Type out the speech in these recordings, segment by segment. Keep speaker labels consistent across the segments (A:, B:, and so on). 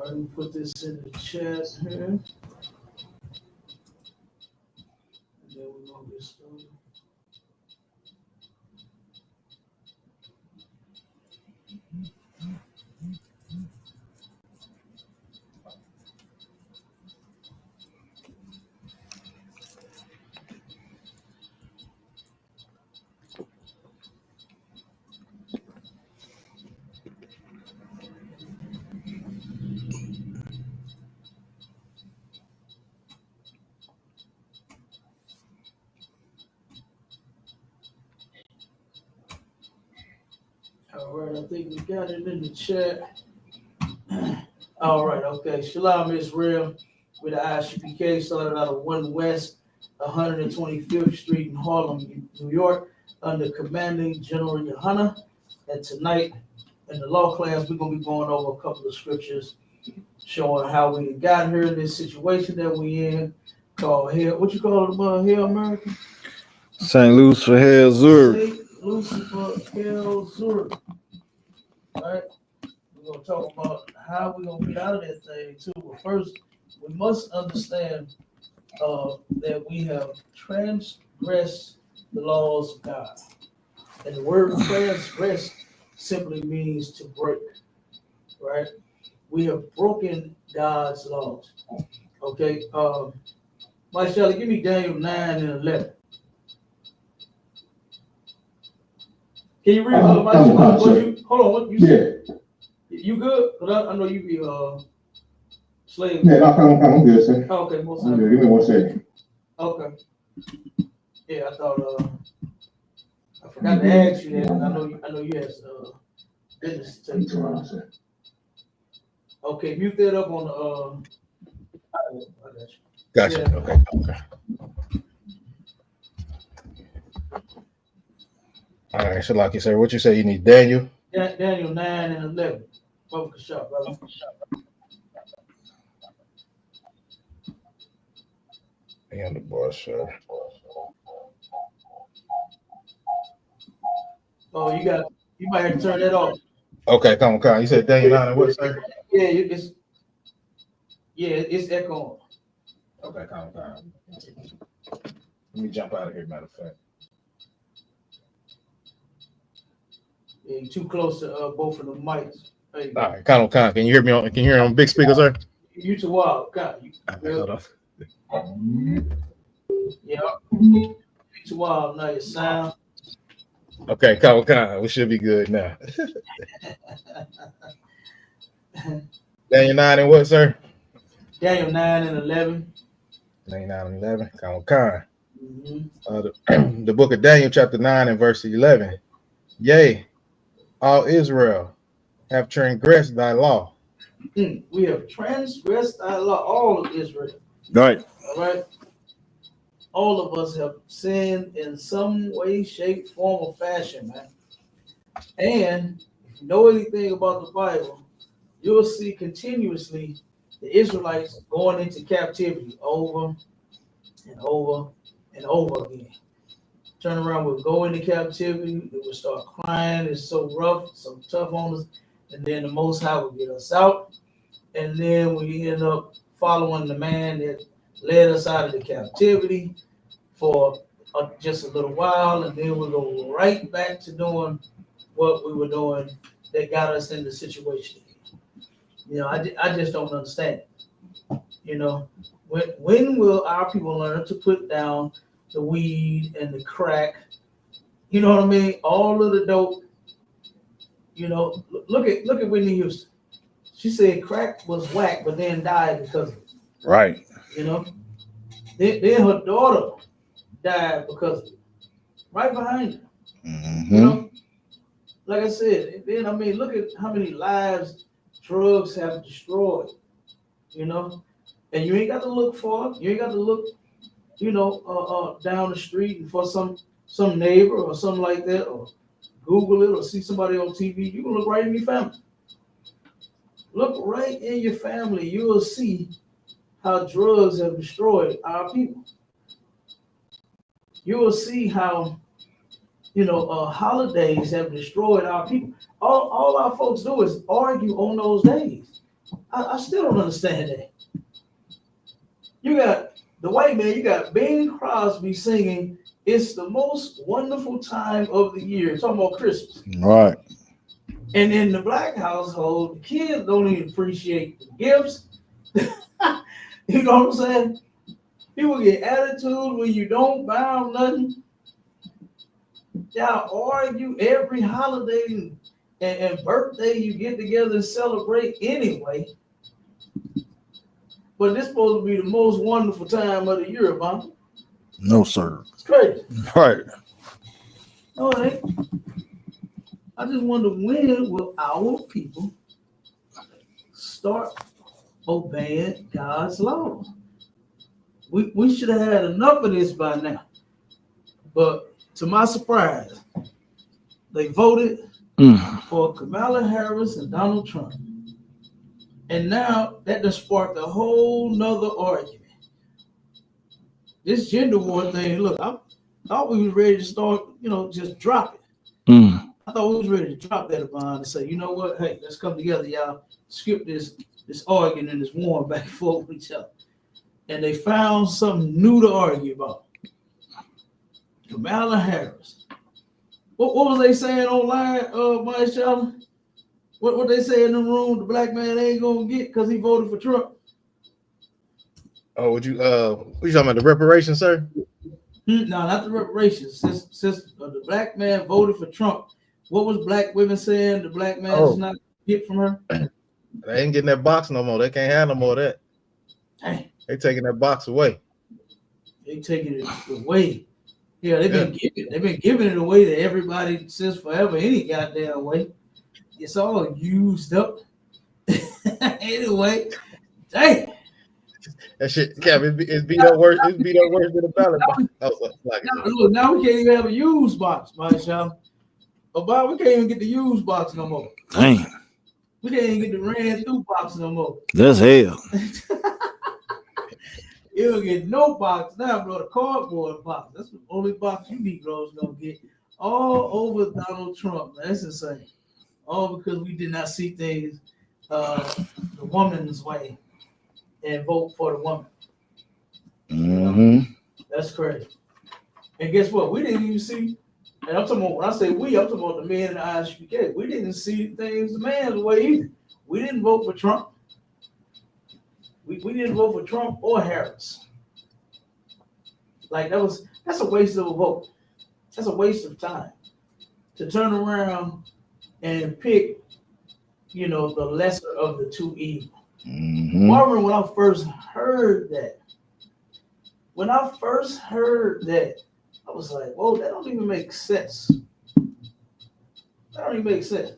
A: Let me put this in the chat here. And then we're going to get started. All right, I think we got it in the chat. All right, okay. Shalom Israel with the ISUPK started out of 1 West 125th Street in Harlem, New York, under Commanding General YAHANNA. And tonight in the law class, we're going to be going over a couple of scriptures showing how we got here in this situation that we in called hell. What you call it about hell, America?
B: St. Lucifer, hell, Zurich.
A: St. Lucifer, hell, Zurich. All right. We're going to talk about how we're going to get out of that thing, too. But first, we must understand that we have transgressed the laws of God. And the word transgress simply means to break, right? We have broken God's laws. Okay. Mike Shelley, give me Daniel 9 and 11. Can you read hold on, what you said? You good? Because I know you be slave.
C: Yeah, I'm good, sir.
A: Oh, okay, most
C: I'm good. Give me 1 second.
A: Okay. Yeah, I thought I forgot to ask you that. I know you had business to take care of. Okay, mute that up on the I got you.
B: Gotcha.
A: Yeah.
B: Okay. All right, Shalaki, sir. What you say? You need Daniel?
A: Daniel 9 and 11. Public shop, brother.
B: Be on the board, sir.
A: Oh, you might have to turn that off.
B: Okay, come on. You said Daniel 9 and what, sir?
A: Yeah, it's echoing.
B: Okay, come on. Let me jump out of here, matter of fact.
A: Yeah, you're too close to both of the mics.
B: All right, Con. Can you hear me on big speaker, sir?
A: You too wild.
B: Hold on.
A: Yeah. You too wild. Now your sound.
B: Okay, Con. We should be good now. Daniel 9 and what, sir?
A: Daniel 9 and 11.
B: Daniel 9 and 11. Con. The book of Daniel, chapter 9 and verse 11. Yea, all Israel have transgressed thy law.
A: We have transgressed thy law, all of Israel.
B: Right.
A: All right. All of us have sinned in some way, shape, form, or fashion, man. And if you know anything about the Bible, you'll see continuously the Israelites going into captivity over and over and over again. Turn around, we'll go into captivity, we will start crying, it's so rough, so tough on us, and then the Most High will get us out, and then we end up following the man that led us out of the captivity for just a little while, and then we'll go right back to doing what we were doing that got us in the situation. You know, I just don't understand. You know, when will our people learn to put down the weed and the crack? You know what I mean? All of the dope. You know, look at Whitney Houston. She said crack was whack, but then died because of it.
B: Right.
A: You know, then her daughter died because of it. Right behind her.
B: Mm-hmm.
A: You know, like I said, then I mean, look at how many lives drugs have destroyed. You know, and you ain't got to look far. You ain't got to look, you know, down the street and for some neighbor or something like that, or Google it or see somebody on TV. You can look right in your family. Look right in your family. You will see how drugs have destroyed our people. You will see how, you know, holidays have destroyed our people. All our folks do is argue on those days. I still don't understand that. You got the white man, you got Bing Crosby singing, "It's the most wonderful time of the year," talking about Christmas.
D: Right.
A: And in the black household, the kids don't even appreciate the gifts. You know what I'm saying? People get attitude when you don't buy them nothing. Y'all argue every holiday and birthday you get together and celebrate anyway. But this supposed to be the most wonderful time of the year, man.
D: No, sir.
A: It's crazy.
D: Right.
A: No, it ain't. I just wonder, when will our people start obeying God's law? We should have had enough of this by now. But to my surprise, they voted for Kamala Harris and Donald Trump. And now that just sparked a whole nother argument. This gender war thing, look, I thought we was ready to start, just drop it. I thought we was ready to drop that bond and say, you know what, hey, let's come together, y'all. Skip this arguing and this war back and forth with each other. And they found something new to argue about. Kamala Harris. What was they saying online, Vice Chancellor? What they say in the room, the black man ain't gonna get because he voted for Trump.
B: Oh, what you talking about, the reparations, sir?
A: No, not the reparations. Since the black man voted for Trump, what was black women saying? The black man is not get from her.
B: They ain't getting that box no more. They can't have no more of that.
A: Dang.
B: They taking that box away.
A: They taking it away. Yeah, they've been giving it away to everybody since forever, any goddamn way. It's all used up. Anyway, dang.
B: That shit, it's beat up worse. It's beat up worse than the ballot box.
A: Now we can't even have a used box, my child. We can't even get the used box no more.
D: Dang.
A: We can't even get the ran through box no more.
D: That's hell.
A: You don't get no box now, bro. The cardboard box. That's the only box you Negroes gonna get. All over Donald Trump, man. That's insane. All because we did not see things the woman's way and vote for the woman. That's crazy. And guess what? We didn't even see, and I'm talking about, when I say we, I'm talking about the men in the ISUPK. We didn't see things the man's way either. We didn't vote for Trump. We didn't vote for Trump or Harris. Like that's a waste of a vote. That's a waste of time to turn around and pick, the lesser of the two evils. I remember when I first heard that. I was like, whoa, that don't even make sense. That don't even make sense.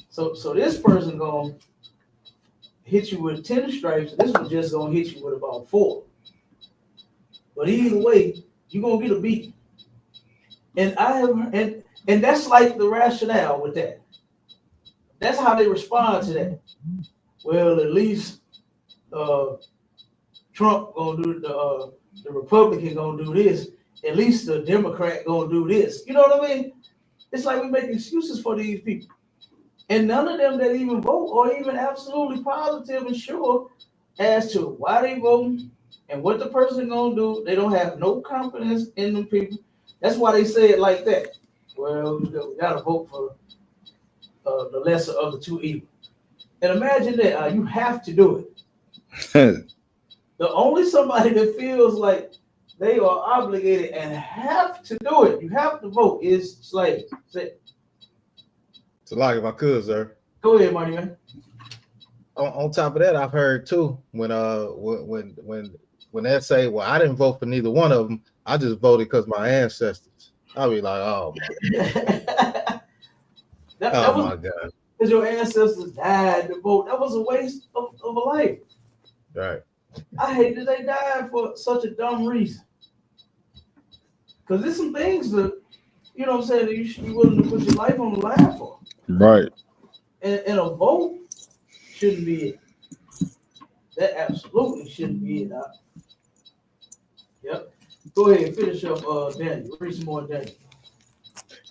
A: So this person gonna hit you with 10 stripes, and this one just gonna hit you with about 4. But either way, you're gonna get a beat. And and that's like the rationale with that. That's how they respond to that. Well, at least Trump gonna do the Republican gonna do this. At least the Democrat gonna do this. You know what I mean? It's like we make excuses for these people. And none of them that even vote are even absolutely positive and sure as to why they voting and what the person gonna do. They don't have no confidence in them people. That's why they say it like that. Well, we gotta vote for the lesser of the two evils. And imagine that you have to do it. The only somebody that feels like they are obligated and have to do it, you have to vote, is slave.
B: It's like if I could, sir.
A: Go ahead, Marty, man.
B: On top of that, I've heard too when they say, well, I didn't vote for neither one of them. I just voted because my ancestors. I'll be like, oh my my God.
A: Because your ancestors died to vote. That was a waste of a life.
B: Right.
A: I hate that they died for such a dumb reason. Because there's some things that, you know what I'm saying, that you should be willing to put your life on the line for.
D: Right.
A: And a vote shouldn't be it. That absolutely shouldn't be it. Yep. Go ahead and finish up, Daniel. Read some more, Daniel.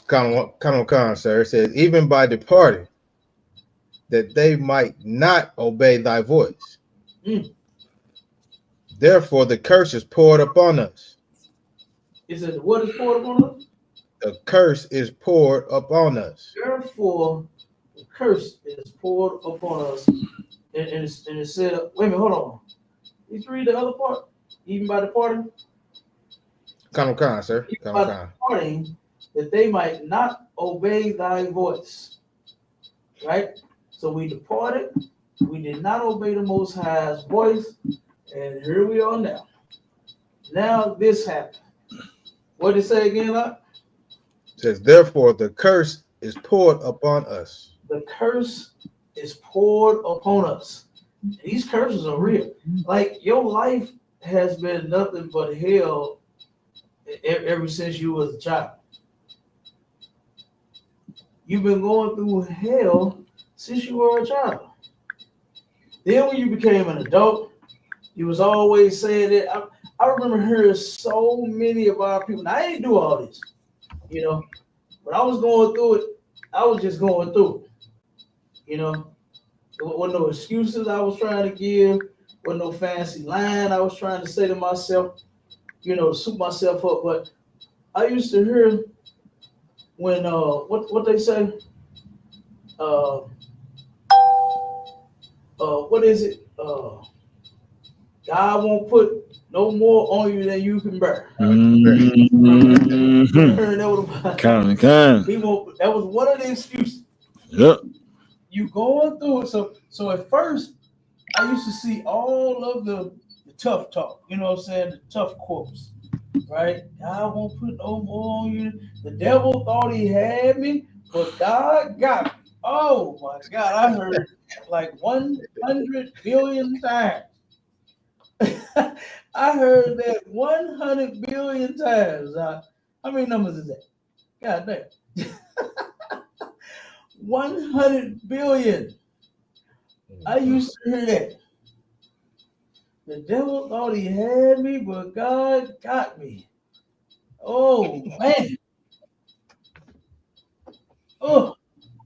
B: Come on, sir. It says, even by departing, that they might not obey thy voice.
A: Mm.
B: Therefore, the curse is poured upon us.
A: It says, what is poured upon us?
B: The curse is poured upon us.
A: Therefore, the curse is poured upon us. And it said, wait a minute, hold on. Did you read the other part? Even by departing?
B: Come, sir.
A: Even by
B: Come.
A: departing, that they might not obey thy voice. Right? So we departed. We did not obey the Most High's voice. And here we are now. Now this happened. What did it say again, Lot?
B: It says, therefore, the curse is poured upon us.
A: The curse is poured upon us. These curses are real. Like your life has been nothing but hell ever since you was a child. You've been going through hell since you were a child. Then when you became an adult, you was always saying it. I remember hearing so many of our people. Now, I didn't do all this, you know. When I was going through it, I was just going through it, you know. There wasn't no excuses I was trying to give. Wasn't no fancy line I was trying to say to myself, you know, to suit myself up. But I used to hear when what they say, what is it? God won't put no more on you than you can bear.
D: Kind.
A: He won't. That was one of the excuses.
D: Yep.
A: You going through it. So at first, I used to see all of the tough talk. You know what I'm saying? The tough quotes, right? God won't put no more on you. The devil thought he had me, but God got me. Oh my God! I heard like 100 billion times. I heard that 100 billion times. How many numbers is that? God damn. 100 billion. I used to hear that. The devil thought he had me, but God got me. Oh, man. Oh,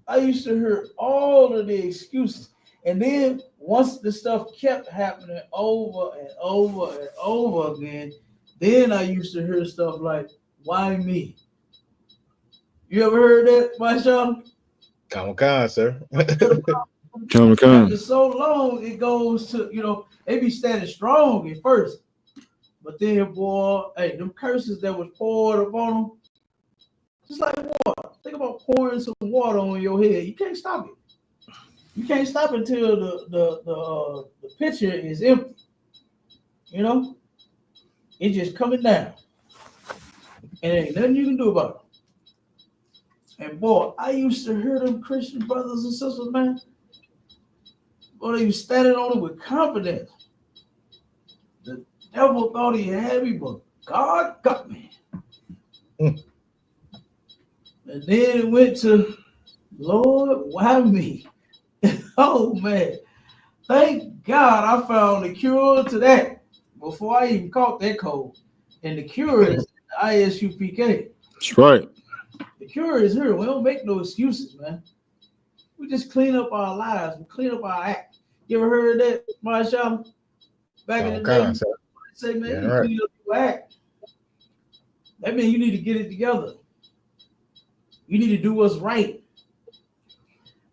A: I used to hear all of the excuses. And then once the stuff kept happening over and over and over again, then I used to hear stuff like, why me? You ever heard that, Marshawn?
B: Come, sir.
D: Come.
A: After so long, it goes to, you know, they be standing strong at first. But then, boy, hey, them curses that was poured upon them, just like water. Think about pouring some water on your head. You can't stop it. You can't stop until the pitcher is empty. You know, it's just coming down, and ain't nothing you can do about it. And boy, I used to hear them Christian brothers and sisters, man. Boy, they was standing on it with confidence. The devil thought he had me, but God got me. And then it went to, Lord, why me? Oh man, thank God I found the cure to that before I even caught that cold. And the cure is the ISUPK.
D: That's right.
A: The cure is here. We don't make no excuses, man. We just clean up our lives. We clean up our act. You ever heard that, Marshawn? Back in the day,
B: Sir.
A: say, man,
B: Yeah,
A: you
B: right.
A: clean up your act. That means you need to get it together. You need to do what's right.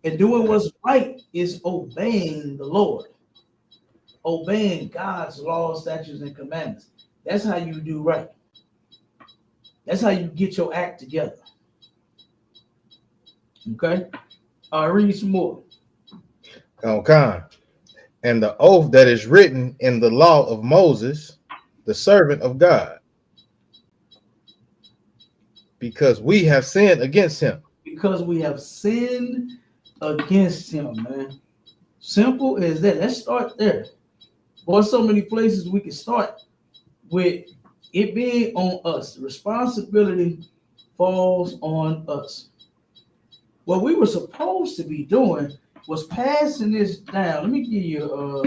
A: And doing what's right is obeying the Lord. Obeying God's laws, statutes, and commandments. That's how you do right. That's how you get your act together. Okay? I'll read some more.
B: Come. And the oath that is written in the law of Moses, the servant of God, because we have sinned against him.
A: Because we have sinned against him, man. Simple as that. Let's start there. Boy, so many places we can start with it being on us. The responsibility falls on us. What we were supposed to be doing was passing this down. Let me give you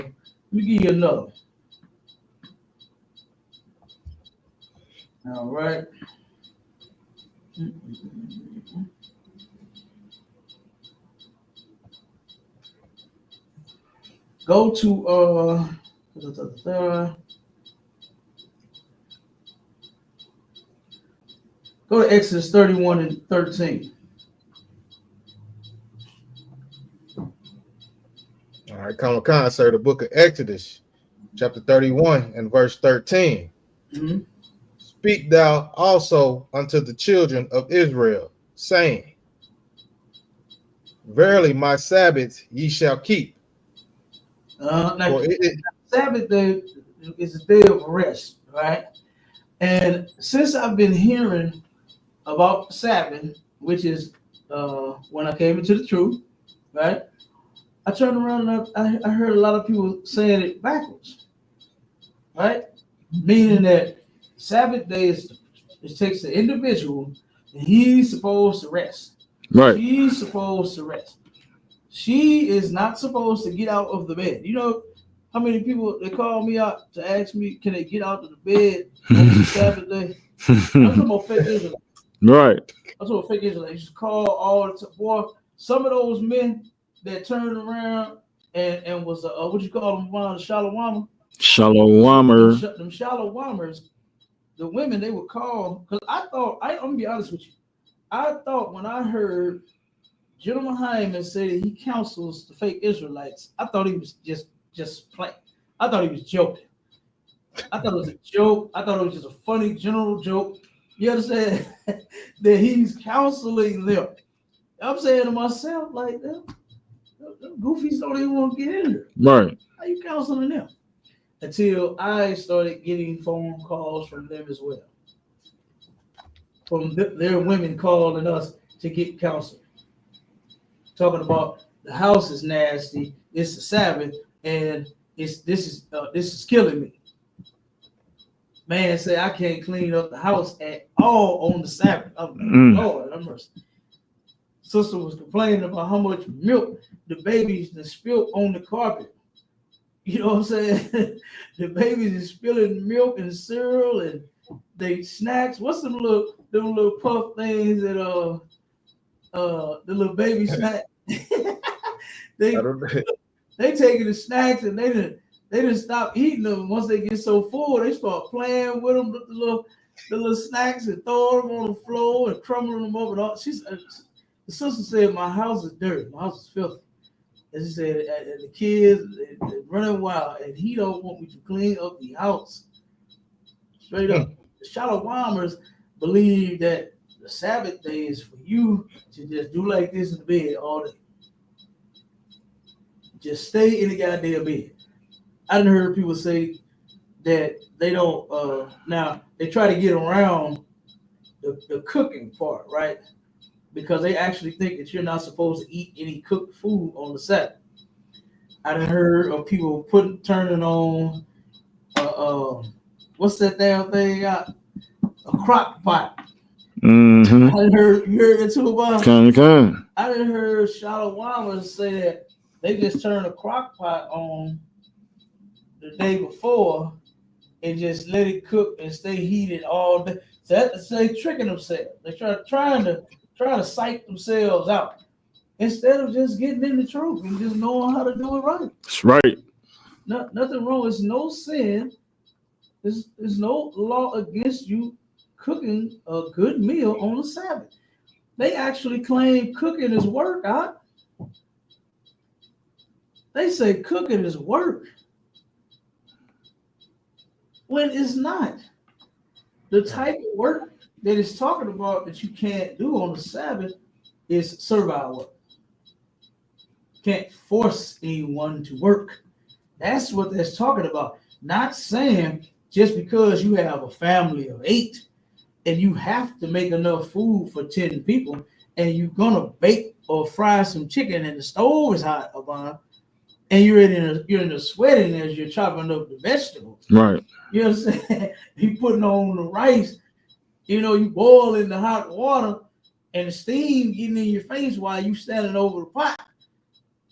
A: another. All right. Go to go to Exodus 31 and 13.
B: All right, come, sir. The book of Exodus, chapter 31 and verse 13.
A: Mm-hmm.
B: Speak thou also unto the children of Israel, saying, verily my Sabbaths ye shall keep.
A: Now,
B: For it,
A: Sabbath day is a day of rest, right? And since I've been hearing about Sabbath, which is when I came into the truth, right? I turned around and I heard a lot of people saying it backwards, right? Meaning that Sabbath day it takes the individual and he's supposed to rest.
D: Right.
A: She's supposed to rest. She is not supposed to get out of the bed. You know how many people they call me out to ask me, can they get out of the bed on Sabbath day? I'm talking about fake Israelites.
D: Right.
A: I'm talking about fake Israelites. You call all the time. Boy, some of those men that turned around and was what you call them, the shallow warmer.
D: Shalom.
A: Them shallow warmers, the women they would call, because I'm gonna be honest with you. I thought when I heard General Hyman say that he counsels the fake Israelites, I thought he was just playing. I thought he was joking. I thought it was a joke. I thought it was just a funny general joke. You understand? That he's counseling them. I'm saying to myself, like, them goofies don't even want to get in here.
D: Right.
A: How you counseling them? Until I started getting phone calls from them as well. From their women calling us to get counsel. Talking about the house is nasty, it's the Sabbath, and this is killing me. Man say I can't clean up the house at all on the Sabbath. Oh, Lord, have mercy. Sister was complaining about how much milk the babies that spilled on the carpet. You know what I'm saying? The babies is spilling milk and cereal and they snacks. What's them little puff things that the little baby snack? they taking the snacks and they didn't stop eating them. Once they get so full, they start playing with them, the little snacks, and throwing them on the floor and crumbling them up. And all. The sister said, "My house is dirty. My house is filthy." And she said, and the kids they're running wild, and he don't want me to clean up the house. Straight up, the shallow warmers believe that the Sabbath day is for you to just do like this in the bed all day. Just stay in the goddamn bed. I done heard people say that they don't. Now they try to get around the cooking part, right? Because they actually think that you're not supposed to eat any cooked food on the Sabbath. I done heard of people turning on what's that damn thing out? A crock pot.
D: Mm-hmm.
A: I done heard you heard it too about. I done heard shallow warmers say that they just turn a crock pot on the day before and just let it cook and stay heated all day. So they tricking themselves. They trying to psych themselves out instead of just getting in the truth and just knowing how to do it right.
D: That's right.
A: Nothing wrong. There's no sin. There's no law against you cooking a good meal on the Sabbath. They actually claim cooking is work. They say cooking is work when it's not. The type of work that it's talking about that you can't do on the Sabbath is servile work. Can't force anyone to work. That's what that's talking about. Not saying just because you have a family of 8 and you have to make enough food for 10 people and you're gonna bake or fry some chicken and the stove is hot upon and you're in the sweating as you're chopping up the vegetables.
D: Right.
A: You know what I'm saying? You putting on the rice, you boil in the hot water and the steam getting in your face while you standing over the pot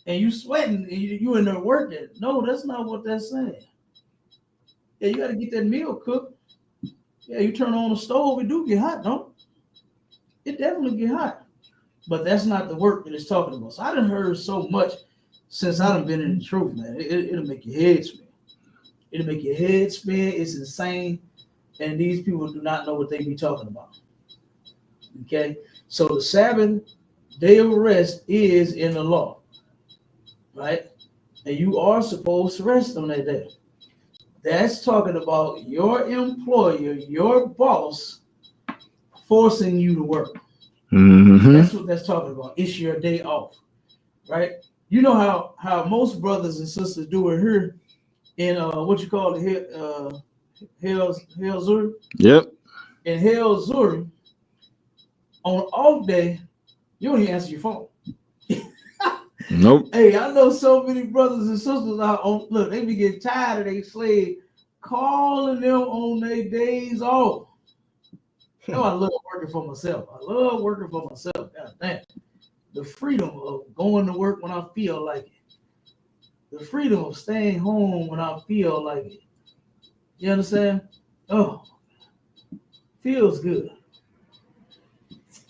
A: and you sweating and you in there working. No, that's not what that's saying. Yeah, you got to get that meal cooked. Yeah, you turn on the stove, it do get hot, don't it? It definitely get hot. But that's not the work that it's talking about. So I done heard so much since I done been in the truth, man, it'll make your head spin. It'll make your head spin. It's insane. And these people do not know what they be talking about. Okay? So the Sabbath day of rest is in the law. Right? And you are supposed to rest on that day. That's talking about your employer, your boss, forcing you to work.
D: Mm-hmm.
A: That's what that's talking about. It's your day off, right? You know how most brothers and sisters do it here in what you call it, Hell Zur.
D: Yep.
A: In Hell Zur, on off day, you don't even answer your phone.
D: Nope.
A: Hey, I know so many brothers and sisters out on. Look, they be getting tired of their slave calling them on their days off. Oh, I love working for myself. God damn. The freedom of going to work when I feel like it. The freedom of staying home when I feel like it. You understand? Oh, feels good.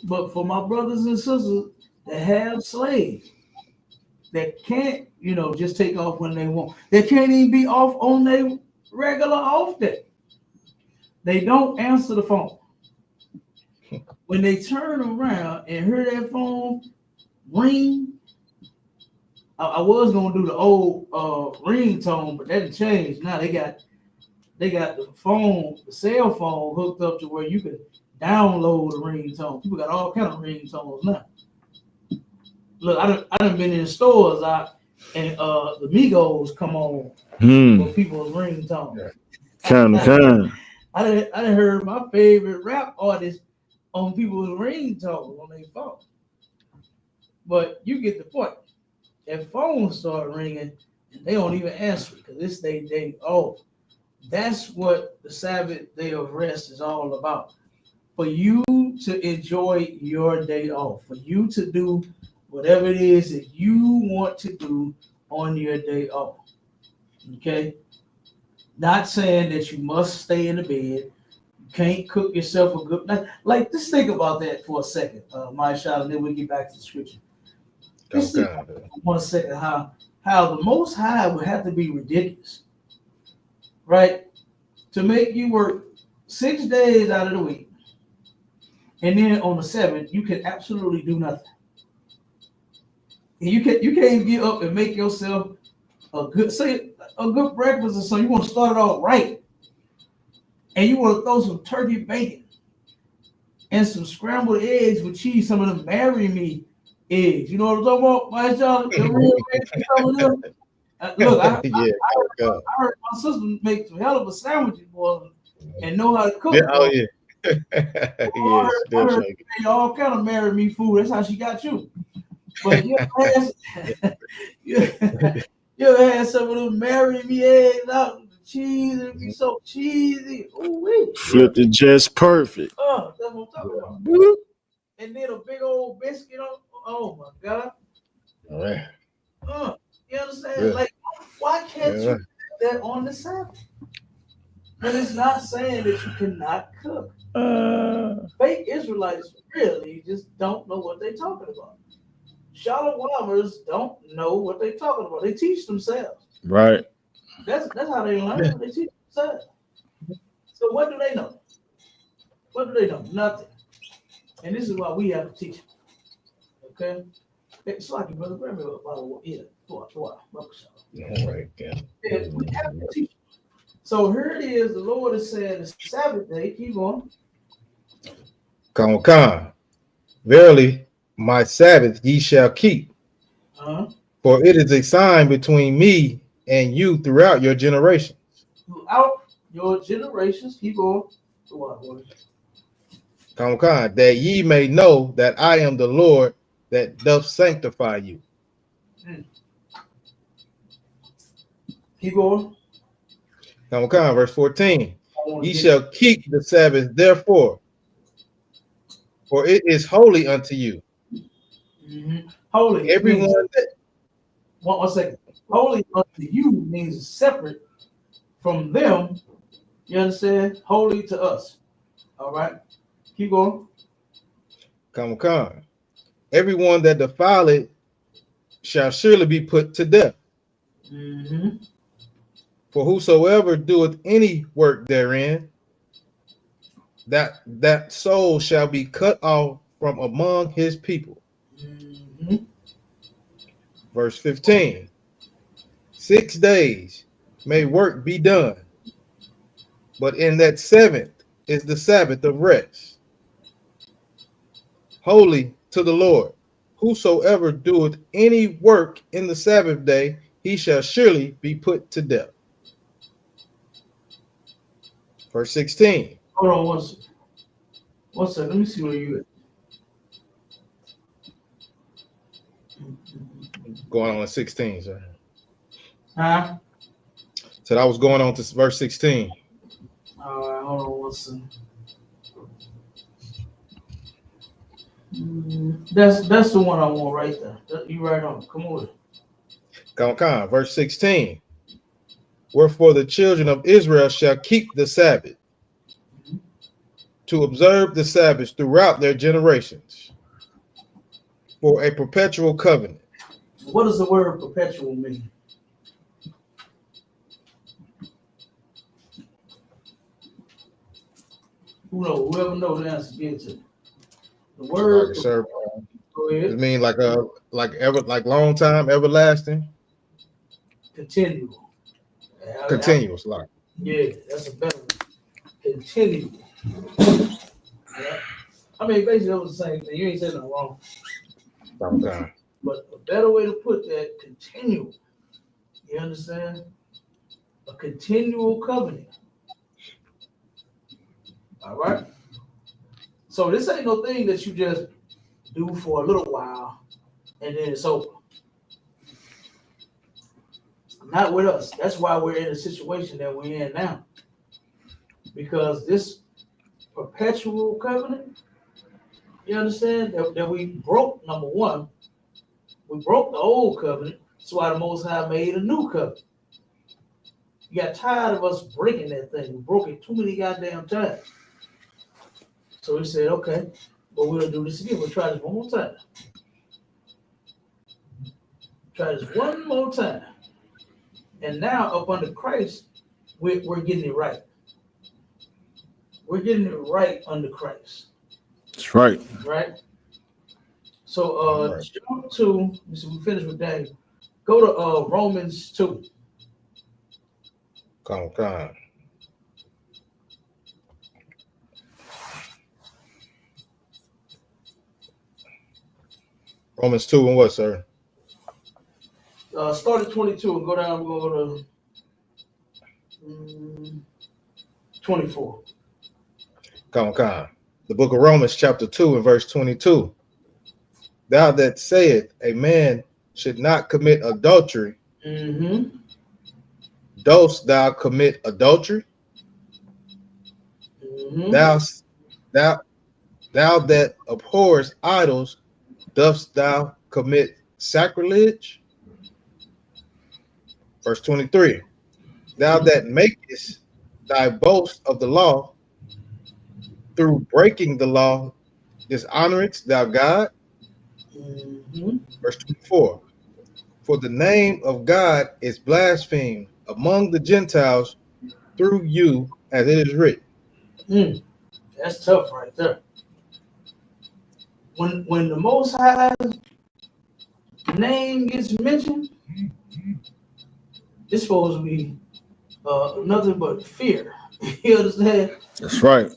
A: But for my brothers and sisters that have slaves, that can't, just take off when they want. They can't even be off on their regular off day. They don't answer the phone. When they turn around and hear that phone ring, I was gonna do the old ringtone, but that didn't change. Now they got the cell phone hooked up to where you can download the ringtone. People got all kind of ringtones now. Look, I done been in stores and the Migos come on for people's ringtones.
D: Kind.
A: I done heard my favorite rap artist on people's ringtones on their phone. But you get the point. If phones start ringing, they don't even answer because it's their day off. That's what the Sabbath day of rest is all about. For you to enjoy your day off. For you to do whatever it is that you want to do on your day off. Okay? Not saying that you must stay in the bed. You can't cook yourself a good night. Like, just think about that for a second, my child, and then we'll get back to the scripture. Just think for 1 second how the Most High would have to be ridiculous, right? To make you work 6 days out of the week, and then on the 7th, you can absolutely do nothing. And you can't get up and make yourself a good breakfast or something. You want to start it off right, and you want to throw some turkey bacon and some scrambled eggs with cheese. Some of them marry me eggs. You know what I'm talking about, my child? Look, I heard my sister make some hell of a sandwiches, boy, and know how to cook.
B: Yeah, oh yeah.
A: I heard all kind of marry me food. That's how she got you. But you ever had some of them marry me eggs out with the cheese and be so cheesy? Ooh-wee.
D: Flipped it just perfect.
A: Oh, that's what I'm talking about. And then a big old biscuit on. Oh my God.
B: All right.
A: You understand?
B: Yeah.
A: Like, why can't you do that on the Sabbath? And it's not saying that you cannot cook. Fake Israelites really just don't know what they're talking about. Shalawamers don't know what they're talking about. They teach themselves.
D: Right.
A: That's how they learn. They teach themselves. So what do they know? What do they know? Nothing. And this is why we have to teach them. Okay? It's like, brother, grab me a bottle of water.
B: All right, yeah.
A: We have to teach them. So here it is. The Lord is saying the Sabbath day. Keep on.
B: Come. Verily, my Sabbath ye shall keep. For it is a sign between me and you throughout your generations.
A: Throughout your generations, keep on.
B: Come, that ye may know that I am the Lord that doth sanctify you.
A: Keep going.
B: Come, verse 14. Ye shall keep the Sabbath, therefore, for it is holy unto you.
A: Holy.
B: Everyone that.
A: One second. Holy unto you means separate from them. You understand? Holy to us. All right. Keep going.
B: Come. Everyone that defileth shall surely be put to death.
A: Mm-hmm.
B: For whosoever doeth any work therein, that soul shall be cut off from among his people.
A: Mm-hmm.
B: Verse 15. 6 days may work be done, but in that seventh is the Sabbath of rest, holy to the Lord. Whosoever doeth any work in the Sabbath day, he shall surely be put to death. Verse 16.
A: Hold on one second. One second. Let me see where you at.
B: Going on to 16, sir.
A: Huh?
B: Said I was going on to verse 16.
A: All right, hold on one second. That's the one I want right there. You right on. Come on.
B: Come on, verse 16. Wherefore the children of Israel shall keep the Sabbath, to observe the Sabbath throughout their generations, for a perpetual covenant.
A: What does the word perpetual mean? Who knows? Whoever knows the answer, give it to me. The word.
B: Sir,
A: Go
B: it
A: ahead.
B: mean like long time, everlasting,
A: Continual.
B: continuous, like.
A: Yeah, that's a better one. Continual. Yeah. I mean, basically, that was the same thing. You ain't saying nothing wrong.
B: Okay.
A: But a better way to put that, continual. You understand? A continual covenant. All right? So this ain't no thing that you just do for a little while and then it's over. Not with us. That's why we're in the situation that we're in now. Because this perpetual covenant, you understand, that we broke, number one, we broke the old covenant. That's why the Most High made a new covenant. You got tired of us breaking that thing. We broke it too many goddamn times. So he said, okay, but we'll do this again. We'll try this one more time. Try this one more time. And now up under Christ, we're getting it right. We're getting it right under Christ.
D: That's right.
A: Right? So jump to, so we finished with Daniel. Go to Romans 2.
B: Come on. Romans 2 and what, sir?
A: Start at 22 and go down, we'll go to 24.
B: Come on. The book of Romans, chapter 2 and verse 22. Thou that saith a man should not commit adultery, dost thou commit adultery? Thou that abhorrest idols, dost thou commit sacrilege? Verse 23. Thou that makest thy boast of the law, through breaking the law, dishonorest thou God? Verse 24. For the name of God is blasphemed among the Gentiles through you, as it is written.
A: That's tough right there. When the Most High name gets mentioned, it's supposed to be nothing but fear. You understand?
D: That's right.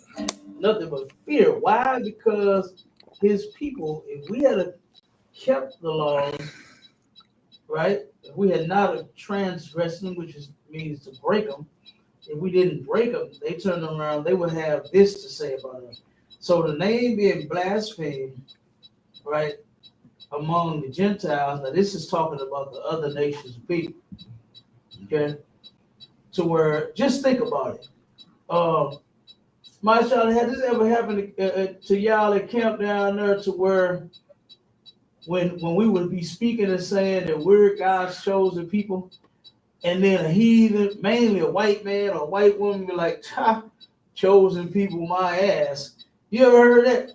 A: Nothing but fear. Why? Because his people, if we had kept the laws, right? If we had not transgressed them, which means to break them, if we didn't break them, they turned around, they would have this to say about us. So the name being blasphemed, right, among the Gentiles, now this is talking about the other nations of people, okay? To where, just think about it. Mashallah, had this ever happened to y'all at camp down there to where when we would be speaking and saying that we're God's chosen people, and then a heathen, mainly a white man or a white woman, be like, chosen people, my ass. You ever heard that?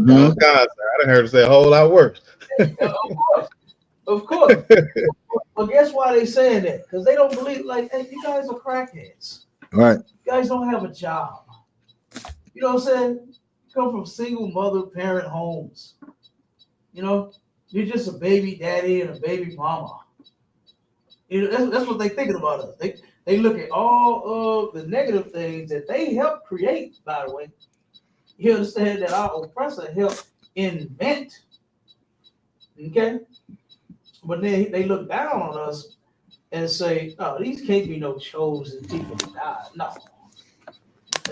B: Oh God, I done heard it say a whole lot worse.
A: Of course. Of course. But guess why they saying that? Because they don't believe, like, hey, you guys are crackheads.
D: Right.
A: You guys don't have a job. You know what I'm saying? You come from single mother parent homes. You know, you're just a baby daddy and a baby mama. You know, that's what they thinking about us. They look at all of the negative things that they helped create, by the way. You understand that our oppressor helped invent. Okay? But then they look down on us and say, oh, these can't be no chosen people to die. No.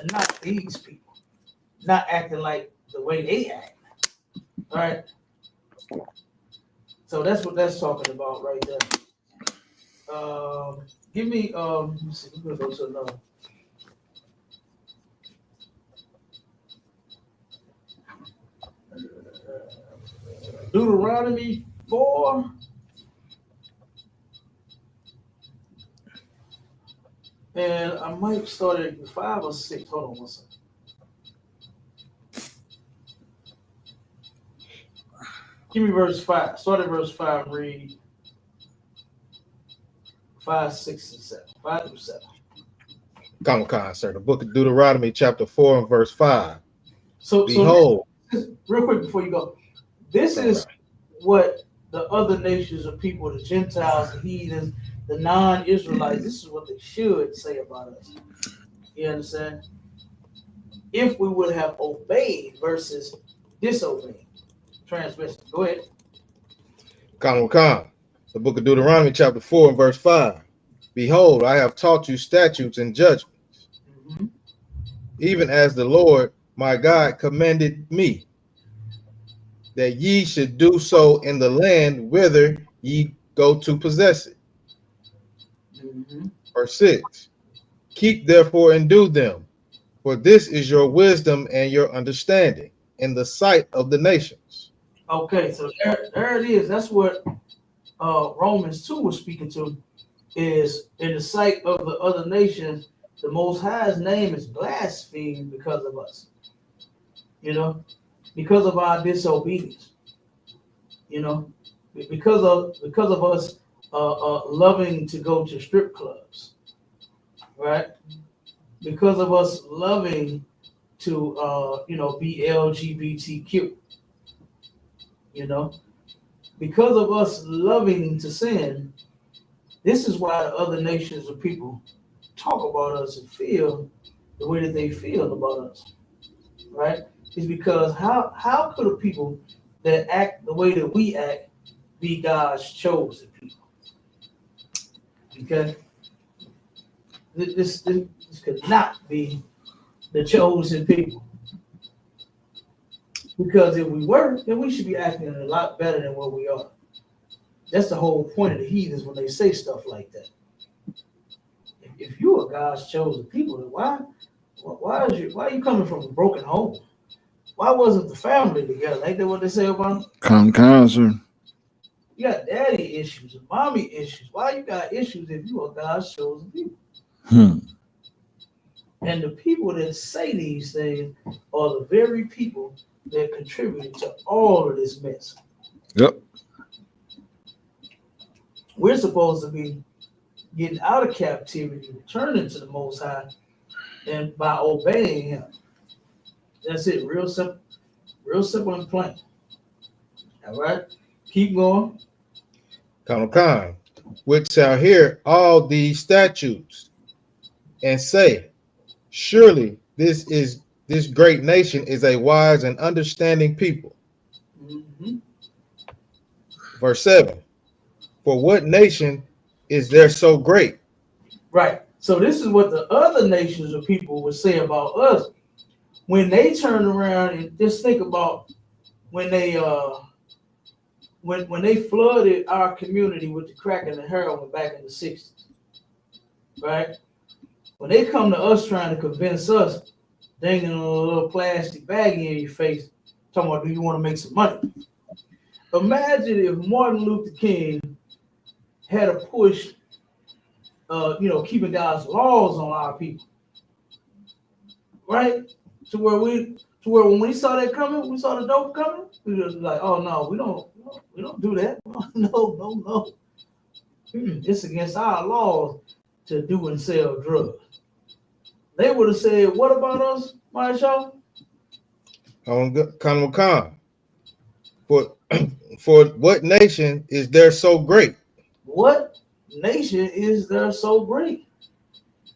A: And not these people. Not acting like the way they act. All right? So that's what that's talking about right there. Give me let me see, we're gonna go to another. Deuteronomy 4. And I might start at 5 or 6. Hold on one second. Give me verse 5. Start at verse 5 and read 5, 6, and 7. 5 through 7.
B: Comic-Con, sir. The book of Deuteronomy, chapter 4 and verse 5.
A: So
B: Behold.
A: Real quick before you go. This is what the other nations of people, the Gentiles, the heathens, the non-Israelites, this is what they should say about us. You understand? If we would have obeyed versus disobeyed. Transgressed. Go ahead.
B: Comic-Con. The book of Deuteronomy, chapter 4 and verse 5. Behold, I have taught you statutes and judgments, even as the Lord my God commanded me, that ye should do so in the land whither ye go to possess it. Verse 6. Keep therefore and do them, for this is your wisdom and your understanding in the sight of the nations.
A: Okay, so there it is. That's what Romans 2 was speaking to, is in the sight of the other nations, the Most High's name is blasphemed because of us. You know, because of our disobedience. You know, because of us loving to go to strip clubs, right? Because of us loving to be LGBTQ. You know, because of us loving to sin, this is why the other nations of people talk about us and feel the way that they feel about us, right? Is because how could a people that act the way that we act be God's chosen people? Okay, this could not be the chosen people, because if we were, then we should be acting a lot better than what we are. That's the whole point of the heathens when they say stuff like that. If you are God's chosen people, then why are you coming from a broken home? Why wasn't the family together? Ain't that what they say about them?
D: Come, sir.
A: You got daddy issues and mommy issues. Why you got issues if you are God's chosen people? And the people that say these things are the very people that contributed to all of this mess.
D: Yep.
A: We're supposed to be getting out of captivity, returning to the Most High, and by obeying Him. That's it. Real simple and plain. All right, keep going.
B: Comic-Con, which shall hear all these statutes and say, surely this great nation is a wise and understanding people. Verse 7. For what nation is there so great?
A: Right. So this is what the other nations of people would say about us when they turn around and just think about when they when they flooded our community with the crack and the heroin back in the 60s. Right? When they come to us trying to convince us, dangling a little plastic baggie in your face, talking about, do you want to make some money? Imagine if Martin Luther King had a push, keeping God's laws on our people, right? To where To where when we saw that coming, we saw the dope coming, we was like, oh no, we don't do that. No. It's against our laws to do and sell drugs. They would have said, what about us, my show?
B: Khan. For what nation is there so great?
A: What nation is there so great?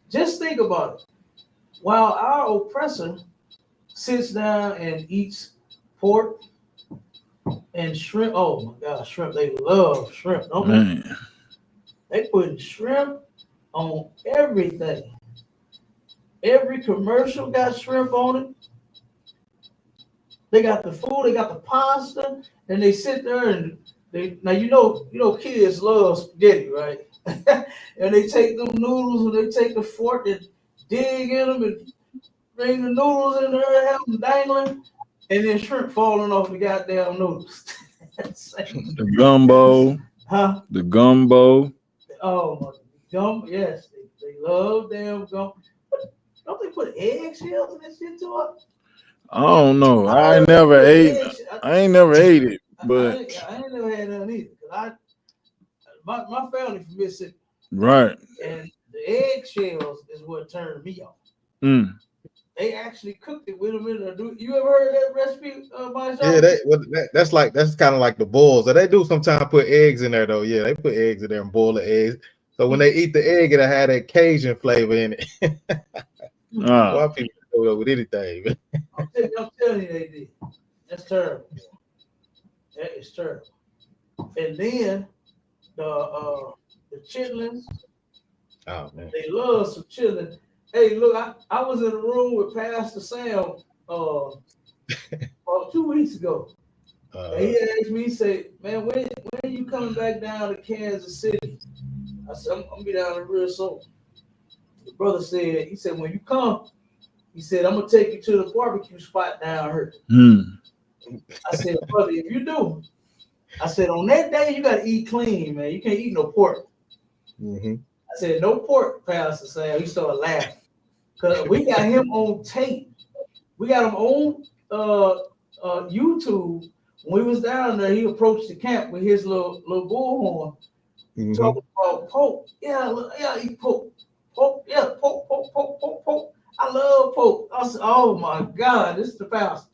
A: Just think about it. While our oppressor sits down and eats pork and shrimp. Oh my God, shrimp. They love shrimp, don't they? They put shrimp on everything. Every commercial got shrimp on it. They got the food, they got the pasta, and they sit there and kids love spaghetti, right? And they take them noodles and they take the fork and dig in them and bring the noodles in there, have them dangling, and then shrimp falling off the goddamn noodles.
D: The gumbo.
A: Huh?
D: The gumbo.
A: Oh, my gumbo. Yes, they love damn gumbo. Don't they put eggshells in that shit to it?
D: I don't know. I ain't never ate it, but
A: I ain't never had none either. My family from Mississippi.
D: Right.
A: And the eggshells is what turned me on. They actually cooked it with them in there. You ever heard of that recipe, by
B: Yeah, that's kind of like the boils. They do sometimes put eggs in there though. Yeah, they put eggs in there and boil the eggs. So when they eat the egg, it'll have that Cajun flavor in it. Why people do it with anything?
A: I'm telling you, they did. That's terrible. That is terrible. And then the chitlins.
B: Oh man,
A: they love some chitlins. Hey, look, I was in a room with Pastor Sam about 2 weeks ago. And he asked me, he said, man, when are you coming back down to Kansas City? I said, I'm gonna be down there real soon. The brother said, he said, when you come, he said, I'm gonna take you to the barbecue spot down here. I said, brother, if you do, I said, on that day you gotta eat clean, man. You can't eat no pork. I said, no pork, Pastor Sam. He started laughing. Because we got him on tape. We got him on YouTube. When we was down there, he approached the camp with his little bullhorn, talking about pork. Yeah, eat pork. Pork, yeah, pork. I love pork. I said, oh my God, this is the pastor.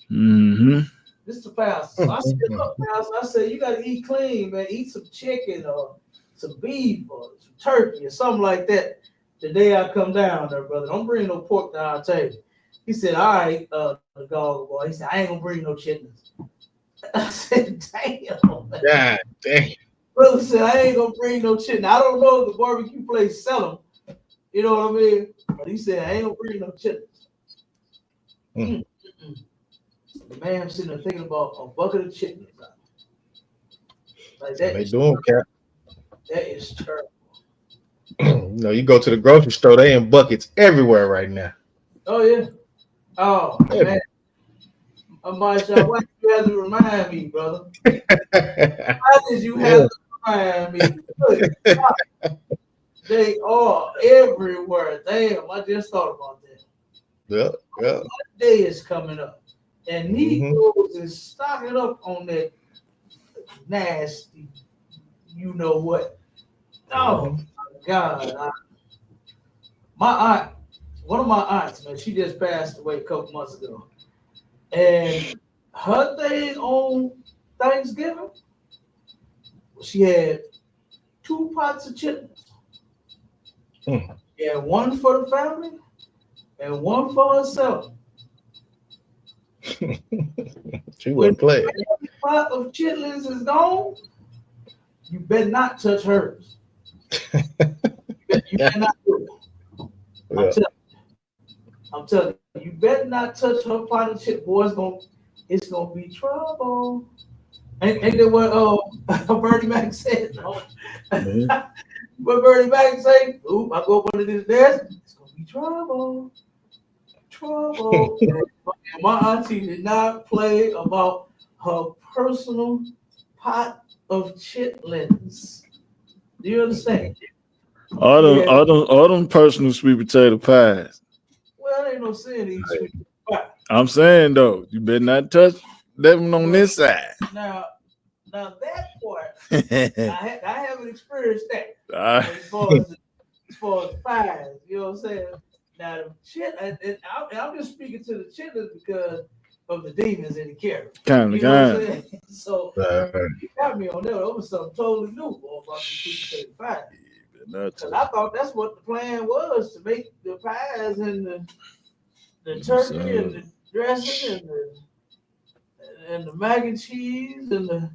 A: This is the pastor. So I said, look, pastor, I said, you got to eat clean, man. Eat some chicken or some beef or some turkey or something like that the day I come down there, brother. Don't bring no pork down our table. He said, all right, the goggle boy. He said, I ain't gonna bring no chitlins. I said, damn.
B: God damn.
A: Brother said, I ain't gonna bring no chitlins. I don't know if the barbecue place sell them. You know what I mean? But he said, I ain't gonna bring no chitlins. The man sitting there thinking about a bucket of chitlins. Like that.
B: They doing, Cap.
A: That is terrible.
B: You go to the grocery store, they in buckets everywhere right now.
A: Oh yeah. Oh man. Why did you have to remind me, brother? Why did you have to remind me? They are everywhere. Damn, I just thought about that.
B: Yeah.
A: One day is coming up, and Negroes is stocking up on that nasty, you know what? Oh my God! One of my aunts, man, she just passed away a couple months ago, and her thing on Thanksgiving, she had 2 pots of chitlins. Yeah, one for the family and one for herself.
B: She wouldn't play.
A: Every pot of chitlins is gone. You better not touch hers. You better not do it. I'm telling you, you better not touch her pot of chitlins. Boy, it's gonna be trouble. Ain't that what Bernie Mac said? What Bernie Mac say? Oop, I go up under this desk. It's gonna be trouble. And my auntie did not play about her personal pot of chitlins. Do you understand?
D: All them personal sweet potato pies.
A: Well, there ain't no sin to eat sweet potato pie.
D: I'm saying though, you better not touch that one on this side.
A: Now that part, I haven't experienced that. As far as the pies, you know what I'm saying? Now the I'm just speaking to the chitlins because of the demons in the carrot.
D: Kind.
A: So you got me on that. That was something totally new about the sweet potato pie. Because I thought that's what the plan was, to make the pies and the turkey and the dressing and the mac and cheese and the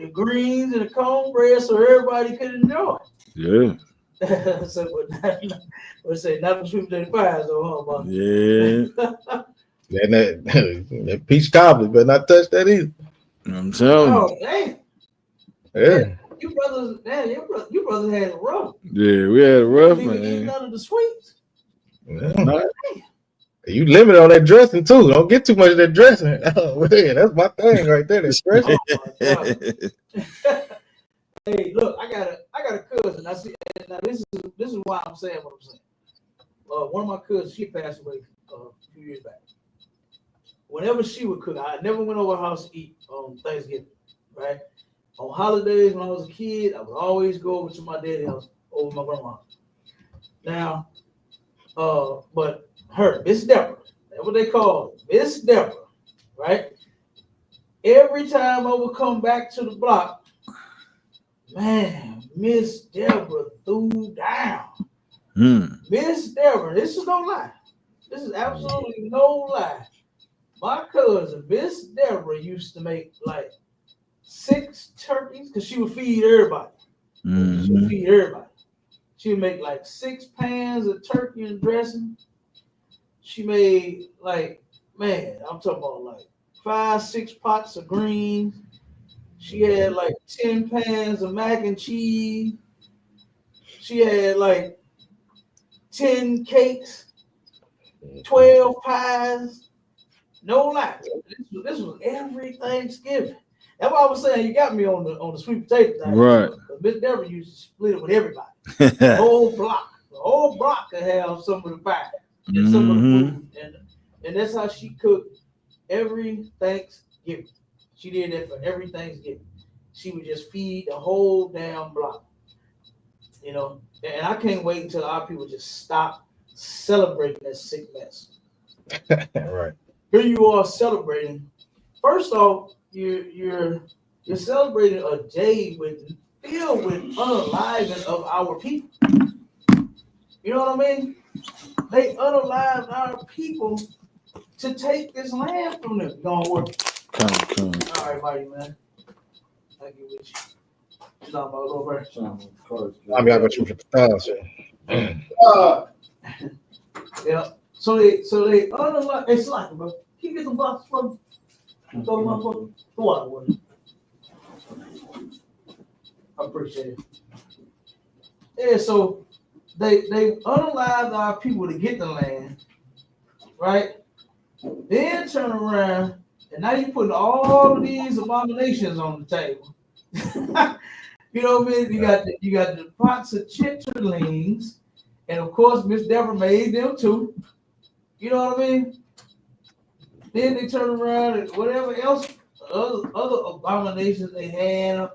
A: greens and the cornbread so everybody could enjoy.
D: Yeah.
A: So let's say not the sweet potato pies though, huh?
D: Yeah.
B: And that peach cobbler, but not touch that either.
D: I'm telling you.
A: Oh, dang.
B: Yeah.
A: You brothers had it rough.
D: Yeah, we had a rough,
A: You didn't eat
D: man.
A: none of the sweets.
B: Yeah. You limit on that dressing too. Don't get too much of that dressing. Oh, man, that's my thing right there. That dressing.
A: Oh my God. Hey, look, I got a cousin. I see. Now this is why I'm saying what I'm saying. One of my cousins, she passed away a few years back. Whenever she would cook, I never went over her house to eat on Thanksgiving, right? On holidays when I was a kid, I would always go over to my daddy's house over my grandma. Now, but her, Miss Deborah, that's what they call her, Miss Deborah, right? Every time I would come back to the block, man, Miss Deborah threw down. Miss Deborah, this is no lie. This is absolutely no lie. My cousin, Miss Deborah, used to make like 6 turkeys because she would feed everybody. She would feed everybody. She would make like 6 pans of turkey and dressing. She made like, man, I'm talking about like 5, 6 pots of greens. She had like 10 pans of mac and cheese. She had like 10 cakes, 12 pies. No lie. This was every Thanksgiving. That's why I was saying you got me on the sweet potato thing.
D: Right.
A: Miss Deborah used to split it with everybody. The whole block could have some of the pie and some of the food. And that's how she cooked every Thanksgiving. She did that for every Thanksgiving. She would just feed the whole damn block. You know, and I can't wait until our people just stop celebrating that sick mess.
B: Right.
A: Here you are celebrating. First off, you're celebrating a day filled with unaliving of our people. You know what I mean? They unalived our people to take this land from them. Gonna work.
D: Come.
A: All right, buddy, man. I get with you. You talking about over?
B: I'm going to shoot
A: Yeah. So they unalive. It's like, bro. Can you get some boxes for me? Throw them up. Go out with it. I appreciate it. Yeah, so they unalived our people to get the land, right? Then turn around and now you're putting all of these abominations on the table. You know what I mean? You got the pots of chitterlings, and of course Miss Deborah made them too. You know what I mean? Then they turn around and whatever else, other abominations they had.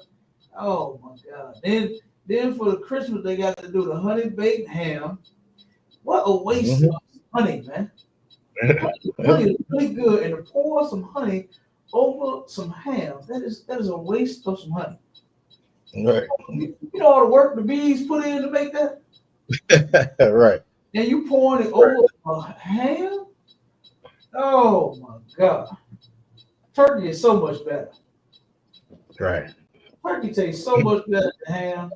A: Oh my God! Then for the Christmas they got to do the honey baked ham. What a waste of honey, man! Honey is really good, and to pour some honey over some ham, that is a waste of some honey.
B: Right.
A: You know all the work the bees put in to make that?
B: Right.
A: And you pouring it over a ham? Oh my God. Turkey is so much better.
B: Right.
A: Turkey tastes so much better than ham.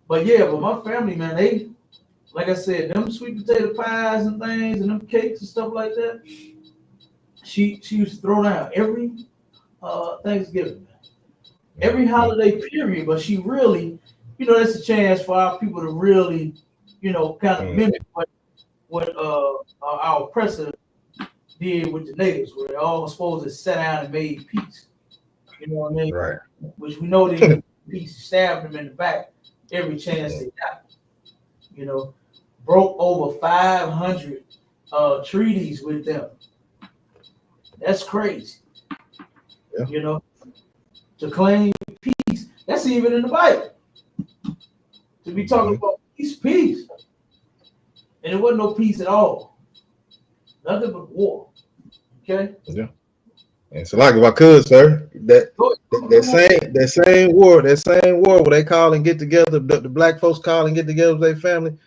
A: But my family, man, they, like I said, them sweet potato pies and things and them cakes and stuff like that, she used to throw down every Thanksgiving, every holiday period. But she really, that's a chance for our people to really, kind of mimic what our oppressor did with the natives, where they all supposed to sit down and made peace. You know what I mean?
B: Right.
A: Which we know they did peace, stabbed them in the back every chance they got. broke over 500 treaties with them. That's crazy.
B: Yeah.
A: You know, to claim peace. That's even in the Bible. To be talking about peace. And it wasn't no peace at all. Nothing but war. Okay?
B: Yeah. And so, like, if I could, sir, that same war where they call and get together, the black folks call and get together with their family.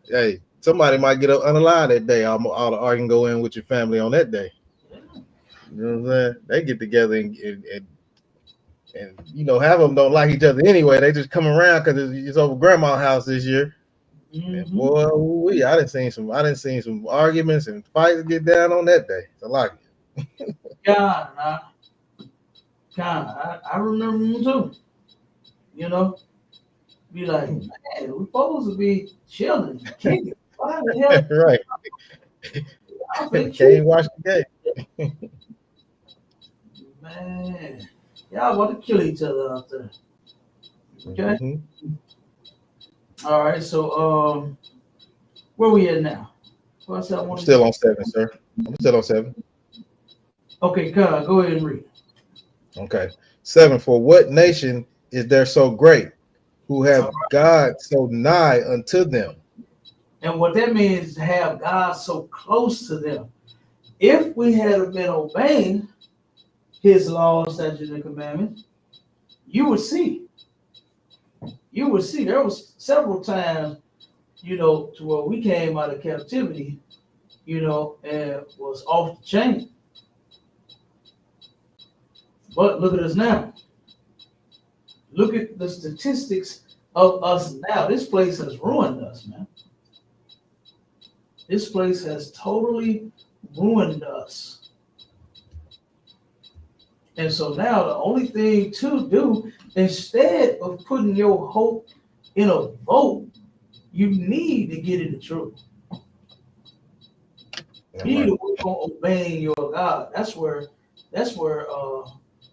B: Hey, somebody might get up unalive that day. All the arguing go in with your family on that day. You know what I'm saying? They get together and you know, half of them don't like each other anyway. They just come around because it's over grandma's house this year. And boy, I done seen some arguments and fights get down on that day. I like it.
A: God, I remember them too. You know, be like, man, we're supposed to be chilling, kicking. Why the hell?
B: Right. Can't watch the game.
A: Man, y'all want to kill each other out there. Okay. All right. So, where we at now?
B: I'm still on 7, sir. I'm still on 7.
A: Okay, God, go ahead and read.
B: Okay. 7. For what nation is there so great, who have God so nigh unto them?
A: And what that means is to have God so close to them. If we had been obeying his laws, statutes, and commandments, you would see. There was several times, you know, to where we came out of captivity, you know, and was off the chain. But look at us now. Look at the statistics of us now. This place has ruined us, man. This place has totally ruined us. And so now the only thing to do, instead of putting your hope in a vote, you need to get in the truth. You need to work on obeying your God. That's where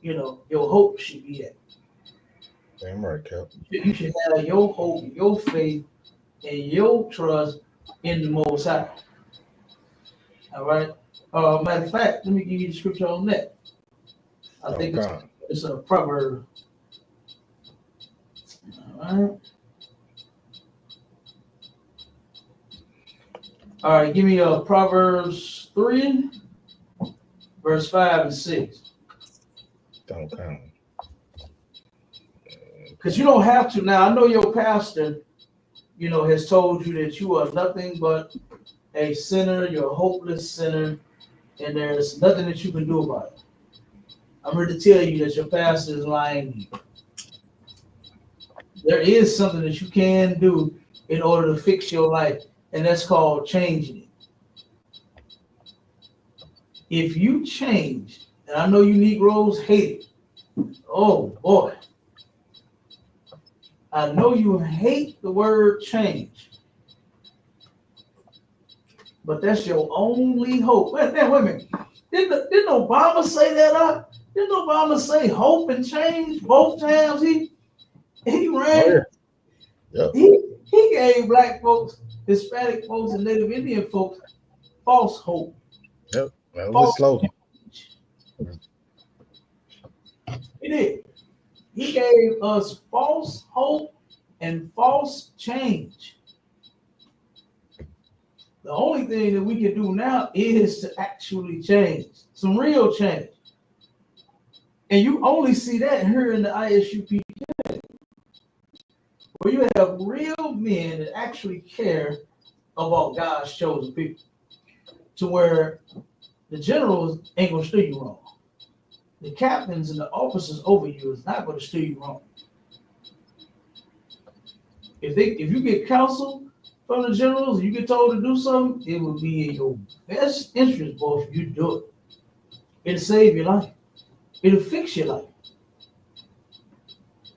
A: you know, your hope should be at.
B: Damn right, Cap.
A: You should have your hope, your faith, and your trust in the Most High. All right. Matter of fact, let me give you the scripture on that. I think it's a proverb. All right. All right. Give me Proverbs 3, verse 5 and 6.
B: Don't count.
A: Because you don't have to. Now, I know your pastor, you know, has told you that you are nothing but a sinner. You're a hopeless sinner, and there's nothing that you can do about it. I'm here to tell you that your pastor is lying to you. There is something that you can do in order to fix your life, and that's called changing it. If you change, and I know you Negroes hate it. Oh, boy. I know you hate the word change, but that's your only hope. Wait a minute. Didn't Obama say that up? Didn't Obama say hope and change both times he ran?
B: Oh, yeah.
A: He gave black folks, Hispanic folks, and Native Indian folks false hope.
B: Yep, that was a slogan.
A: He did. He gave us false hope and false change. The only thing that we can do now is to actually change, some real change. And you only see that here in the ISUPK, where you have real men that actually care about God's chosen people, to where the generals ain't gonna steer you wrong. The captains and the officers over you is not gonna steer you wrong. If you get counsel from the generals, you get told to do something, it will be in your best interest, boy, if you do it. It'll save your life. It'll fix your life.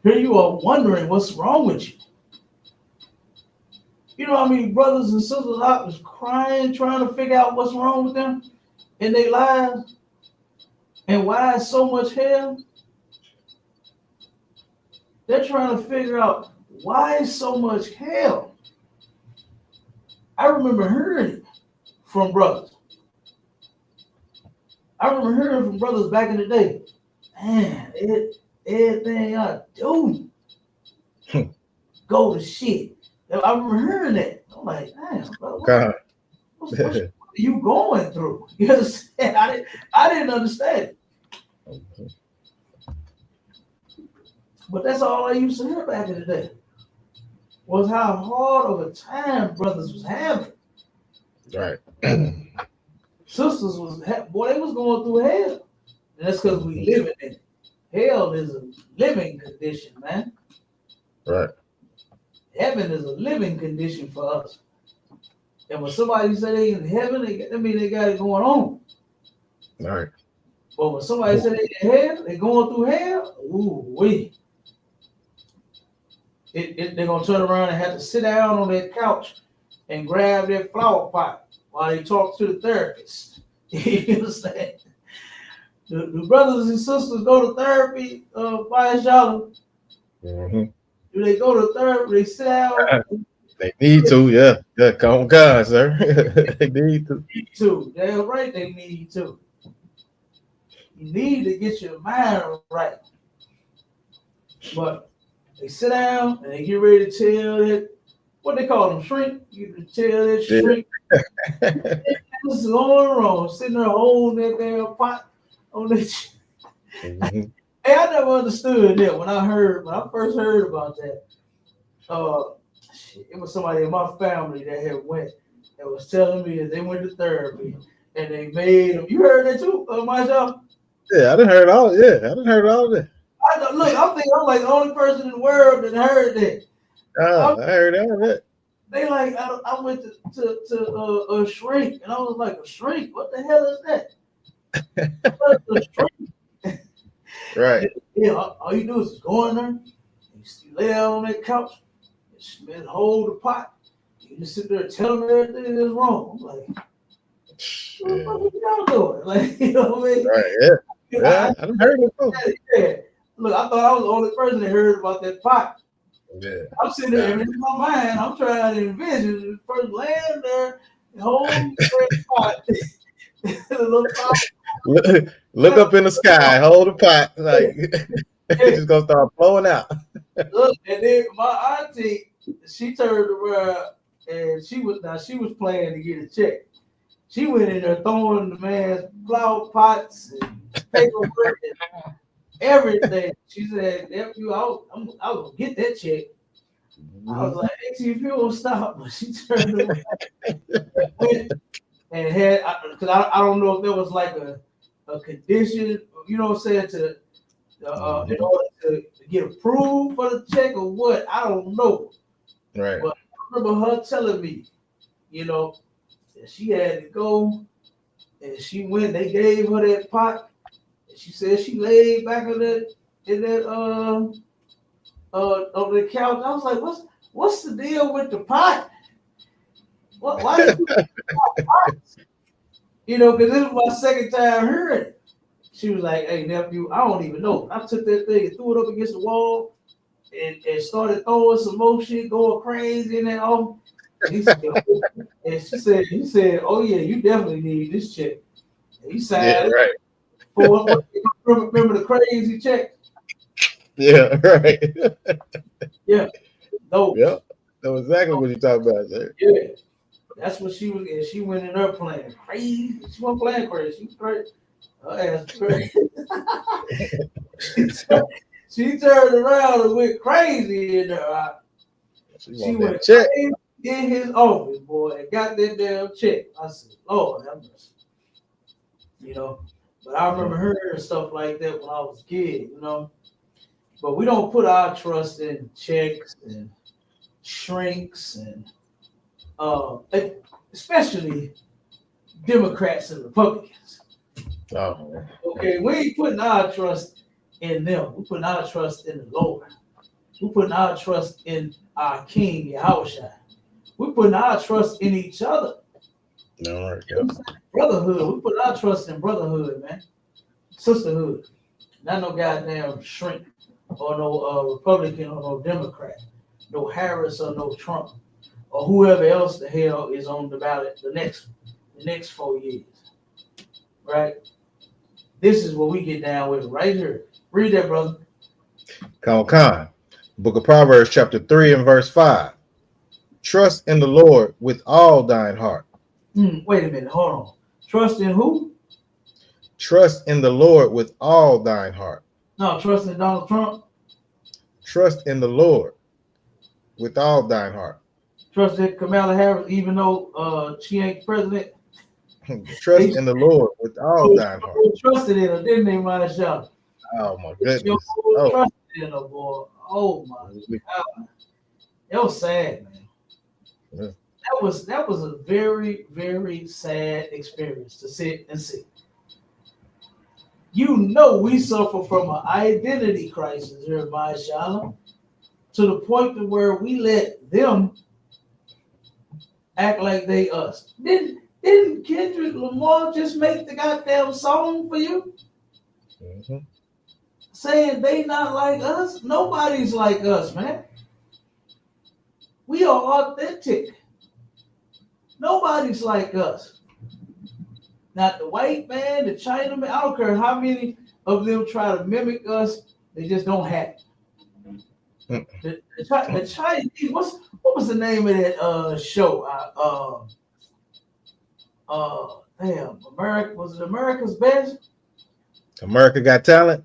A: Here you are wondering what's wrong with you. You know how many brothers and sisters out was crying, trying to figure out what's wrong with them in their lives? And why is so much hell? They're trying to figure out why is so much hell. I remember hearing it from brothers. I remember hearing from brothers back in the day. Man, everything I do go to shit. I remember hearing that. I'm like, damn, bro, what are you going through? You understand? I didn't understand it. But that's all I used to hear back in the day. Was how hard of a time brothers was having.
B: Right.
A: Sisters boy, they was going through hell. And that's because we living in it. Hell is a living condition, man.
B: Right.
A: Heaven is a living condition for us. And when somebody say they in heaven, that mean they got it going on.
B: Right.
A: But when somebody say they in hell, they going through hell, they're gonna turn around and have to sit down on their couch and grab their flower pot while they talk to the therapist. You understand? The brothers and sisters go to therapy, by y'all.
B: Mm-hmm.
A: Do they go to therapy? They sit down.
B: They need to, yeah. Yeah, come on, God, sir. They need to.
A: Damn right, they need to. You need to get your mind right. But they sit down and they get ready to tell it. What they call them, shrink. You can tell that shrink. What's going wrong? Sitting there holding that damn pot on this.
B: Mm-hmm.
A: Hey, I never understood that when I first heard about that. It was somebody in my family that had went and was telling me that they went to therapy and they made them. You heard that too, myself?
B: Yeah, I done heard all. Yeah, I done heard all that.
A: Look, I'm thinking I'm like the only person in the world that heard that.
B: I heard all that.
A: They like I went to a shrink and I was like, a shrink? What the hell is that? What is a shrink?
B: Right.
A: Yeah, all you do is go in there, you lay down on that couch, and hold the pot. You just sit there telling them everything that's wrong. I'm like, what y'all doing? Like, you know what I mean?
B: Right, yeah. I done heard it too.
A: Yeah. Look, I thought I was the only person that heard about that pot.
B: Yeah.
A: I'm sitting there and in my mind, I'm trying to envision the person laying there, holding that pot.
B: Look up in the sky, hold the pot, like it's just gonna start blowing out.
A: Look, and then my auntie, she turned around and she was playing to get a check. She went in there throwing the man's flower pots and paperwork and everything. She said, "Nephew, I was gonna get that check." I was like, "Auntie, if you don't stop," but she turned around and went and had, because I don't know if there was like a condition, you know what I'm saying, to in order to get approved for the check or what, I don't know.
B: Right.
A: But I remember her telling me, you know, that she had to go and she went, they gave her that pot, and she said she laid back on that on the couch. I was like, what's the deal with the pot? Why did you pots? You know, because this was my second time hearing it. She was like, "Hey, nephew, I don't even know." I took that thing and threw it up against the wall and started throwing some more shit, going crazy in there. And he said, he said, "Oh yeah, you definitely need this check." And he signed
B: right.
A: For remember the crazy check?
B: Yeah, right.
A: Yeah. Those.
B: Yep. That's exactly what you're talking about, sir.
A: Yeah. That's what she was, and she went in there playing crazy. She wasn't playing crazy. She was crazy. Her ass crazy. she turned around and went crazy in there. She went crazy in his office, boy, and got that damn check. I said, "Lord have mercy." You know, but I remember hearing stuff like that when I was a kid, you know. But we don't put our trust in checks and shrinks and especially Democrats and Republicans.
B: Oh.
A: Okay, we ain't putting our trust in them. We're putting our trust in the Lord. We're putting our trust in our King, Yahushua. We're putting our trust in each other.
B: No, right, yep.
A: Brotherhood. We put our trust in brotherhood, man. Sisterhood. Not no goddamn shrink or no Republican or no Democrat. No Harris or no Trump. or whoever else the hell is on the ballot the next 4 years. Right? This is what we get down with right here. Read that, brother.
B: Con. Book of Proverbs, chapter 3 and verse 5. Trust in the Lord with all thine heart.
A: Wait a minute, hold on. Trust in who?
B: Trust in the Lord with all thine heart.
A: No, trust in Donald Trump.
B: Trust in the Lord with all thine heart.
A: Trust in Kamala Harris, even though she ain't president.
B: Trust in the Lord with all thine heart.
A: Trusted in her, didn't they, Marshall?
B: Oh my goodness.
A: Trusted in her, boy. Oh my God. That was sad, man.
B: Yeah.
A: That was a very, very sad experience to sit and see. You know, we suffer from an identity crisis here in Marshall, to the point to where we let them act like they us. Didn't Kendrick Lamar just make the goddamn song for you?
B: Mm-hmm.
A: Saying they not like us? Nobody's like us, man. We are authentic. Nobody's like us. Not the white man, the Chinaman. I don't care how many of them try to mimic us. They just don't have it. The Chinese. What was the name of that show? Damn, America, was it America's Best?
B: America Got Talent.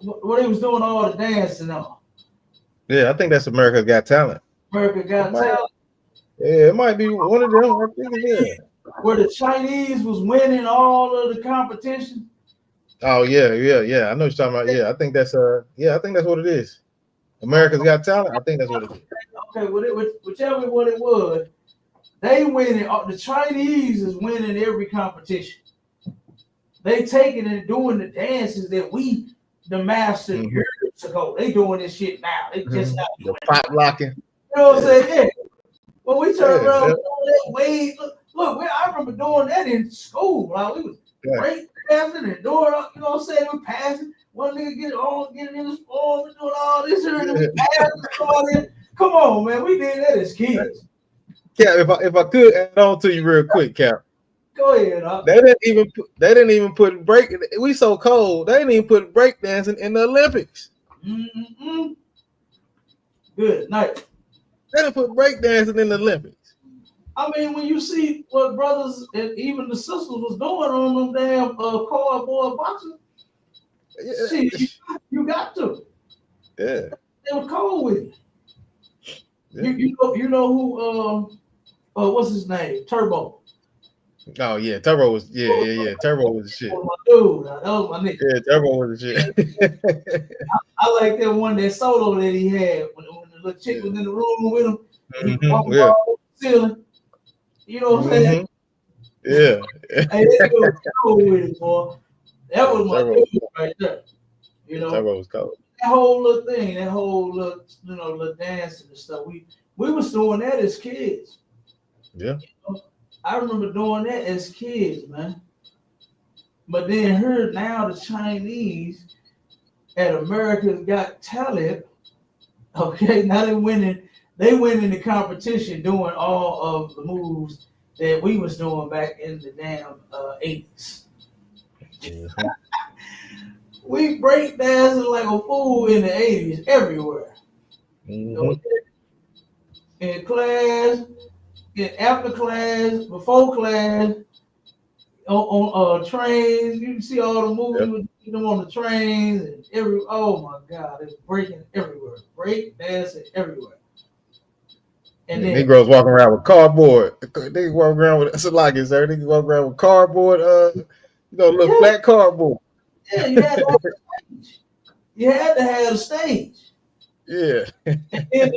A: What he was doing all the dancing on.
B: Yeah, I think that's America Got Talent.
A: America Got Talent.
B: Yeah, it might be one of them. I think it is.
A: Where the Chinese was winning all of the competition.
B: Oh yeah. I know what you're talking about. Yeah, I think that's I think that's what it is. America's Got Talent. I think that's what it is.
A: Okay, whichever one it was, they winning. The Chinese is winning every competition. They taking and doing the dances that we the master years ago. They doing this shit now. They just not doing
B: the pop locking.
A: You know what I'm saying? Yeah. When we turn around doing that wave, look, I remember doing that in school. Like we was break dancing and doing, you know what I'm saying? We passing. One nigga getting in the form and doing all this here, and then we passing. Come on, man. We did that as kids.
B: Cap, if I could add on to you real quick, Cap.
A: Go ahead. Huh?
B: They didn't even put break. We so cold. They didn't even put break dancing in the Olympics.
A: Mm-hmm. Good night.
B: They didn't put break dancing in the Olympics.
A: I mean, when you see what brothers and even the sisters was doing on them damn cardboard boxes, you got to.
B: Yeah.
A: They were cold with it.
B: Yeah.
A: You know who? What's his name? Turbo.
B: Oh yeah, Turbo was Turbo was the shit.
A: That was my dude. That was my nigga.
B: Yeah, Turbo was the shit.
A: I like that one, that solo that he had when the little chick was in the room with him. He walked
B: yeah.
A: the ceiling. You know what I'm saying?
B: Yeah.
A: Hey, that dude was cold with it, boy. That was my dude right there. You know,
B: Turbo was cold.
A: That whole little thing, that whole little, little dancing and stuff. We was doing that as kids.
B: Yeah.
A: You know? I remember doing that as kids, man. But then here now the Chinese at America's Got Talent, okay, now they winning the competition doing all of the moves that we was doing back in the damn 80s.
B: Mm-hmm.
A: We break dancing like a fool in the 80s everywhere.
B: Mm-hmm.
A: Okay? In class, after class, before class, on trains, you can see all the movies with them on the trains and oh my God, it's breaking everywhere, break dancing everywhere. And then
B: Negroes walking around with cardboard. They walk around with Salakis, sir. They walk around with cardboard, little flat cardboard.
A: Yeah, you had to have a stage.
B: Yeah.
A: And then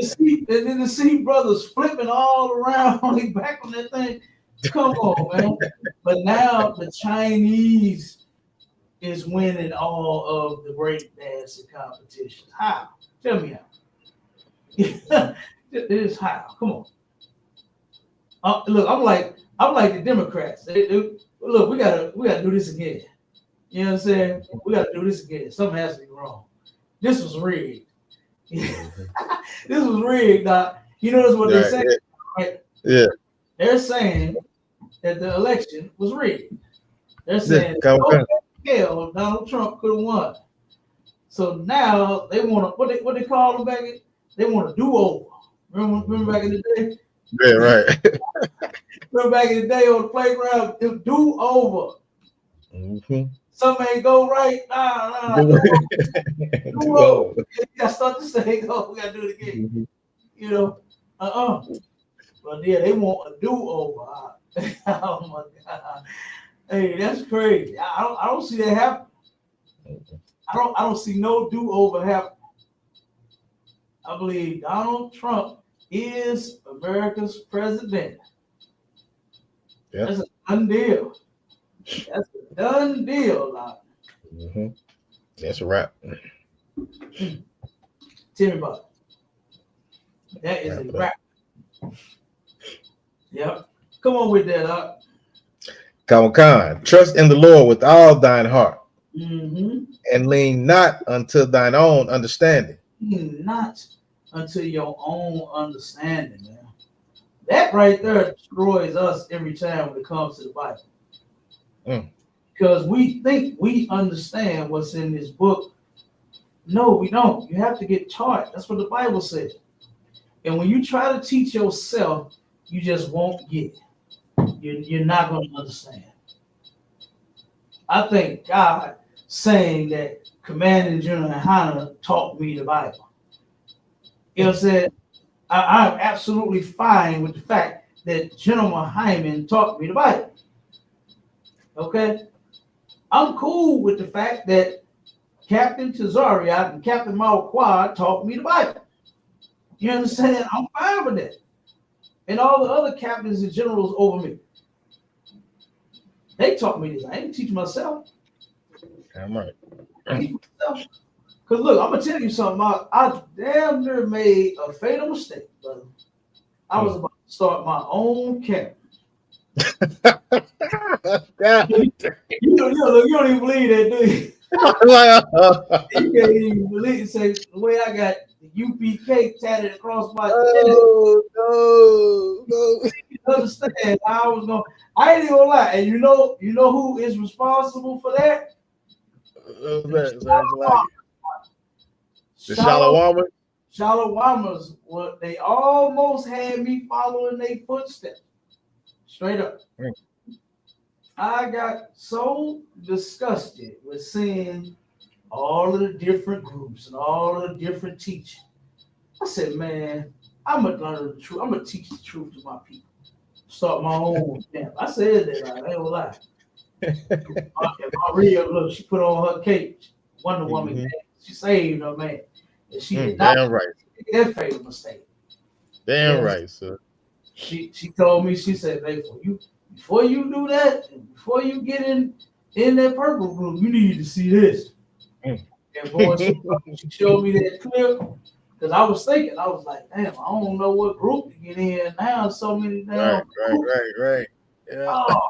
A: the seat brothers flipping all around on their back on that thing. Come on, man. But now the Chinese is winning all of the breakdancing competitions. How? Tell me how. It is how. Come on. Look, I'm like the Democrats. Look, we gotta do this again. You know what I'm saying? We gotta do this again. Something has to be wrong. This was rigged. This was rigged, Doc. You notice what they're
B: Right,
A: saying, right?
B: yeah.
A: They're saying that the election was rigged. They're
B: Yeah,
A: saying
B: come
A: no
B: on.
A: hell Donald Trump could have won. So now they want to what they call them back? They want to do over. Remember back in the day?
B: Yeah, right.
A: Remember back in the day on the playground, do over.
B: Mm-hmm.
A: Something ain't go right. Nah, do over. I start to say, oh, we gotta do it again.
B: Mm-hmm.
A: You know, But yeah, they want a do over. Oh my God. Hey, that's crazy. I don't see that happen. I don't see no do over happen. I believe Donald Trump is America's president.
B: Yeah.
A: That's a done deal. That's a done deal, Lord.
B: Mm-hmm. That's a wrap.
A: Tell me about it. That is a wrap. Yep. Come on with that, Lord.
B: Come, trust in the Lord with all thine heart,
A: Mm-hmm.
B: and lean not unto thine own understanding.
A: Not unto your own understanding, man. That right there destroys us every time when it comes to the Bible. Because we think we understand what's in this book. No, we don't. You have to get taught. That's what the Bible says. And when you try to teach yourself, you just won't get it. You're not going to understand. I think God saying that Commanding General HISPANICS taught me the Bible. You know what I'm saying? I'm absolutely fine with the fact that General Hyman taught me the Bible. Okay? I'm cool with the fact that Captain Tazariot and Captain Malquad taught me the Bible. You understand? I'm fine with that. And all the other captains and generals over me, they taught me this. I didn't teach myself.
B: I'm right.
A: Because look, I'm gonna tell you something. I damn near made a fatal mistake, brother. I was about to start my own camp. You don't even believe that, do you? You can't even believe it. Say the way I got the UPK tatted across my chest.
B: No.
A: You understand how I was going? I ain't even gonna lie. And you know who is responsible for that?
B: The Shalawama?
A: Shalawamas. What they almost had me following their footsteps. Straight up. I got so disgusted with seeing all of the different groups and all of the different teaching. I said, man, I'm gonna learn the truth. I'm gonna teach the truth to my people. Start my own camp. I said that. I ain't gonna lie. Maria, look, she put on her cape. Wonder Woman. Mm-hmm. She saved her man. And she did not make that fatal mistake.
B: Damn right, sir.
A: She told me, she said, hey, before you do that, and before you get in that purple group, you need to see this. And boy, she showed me that clip. Because I was thinking, I was like, damn, I don't know what group to get in now. So many damn
B: Right. Yeah.
A: Oh,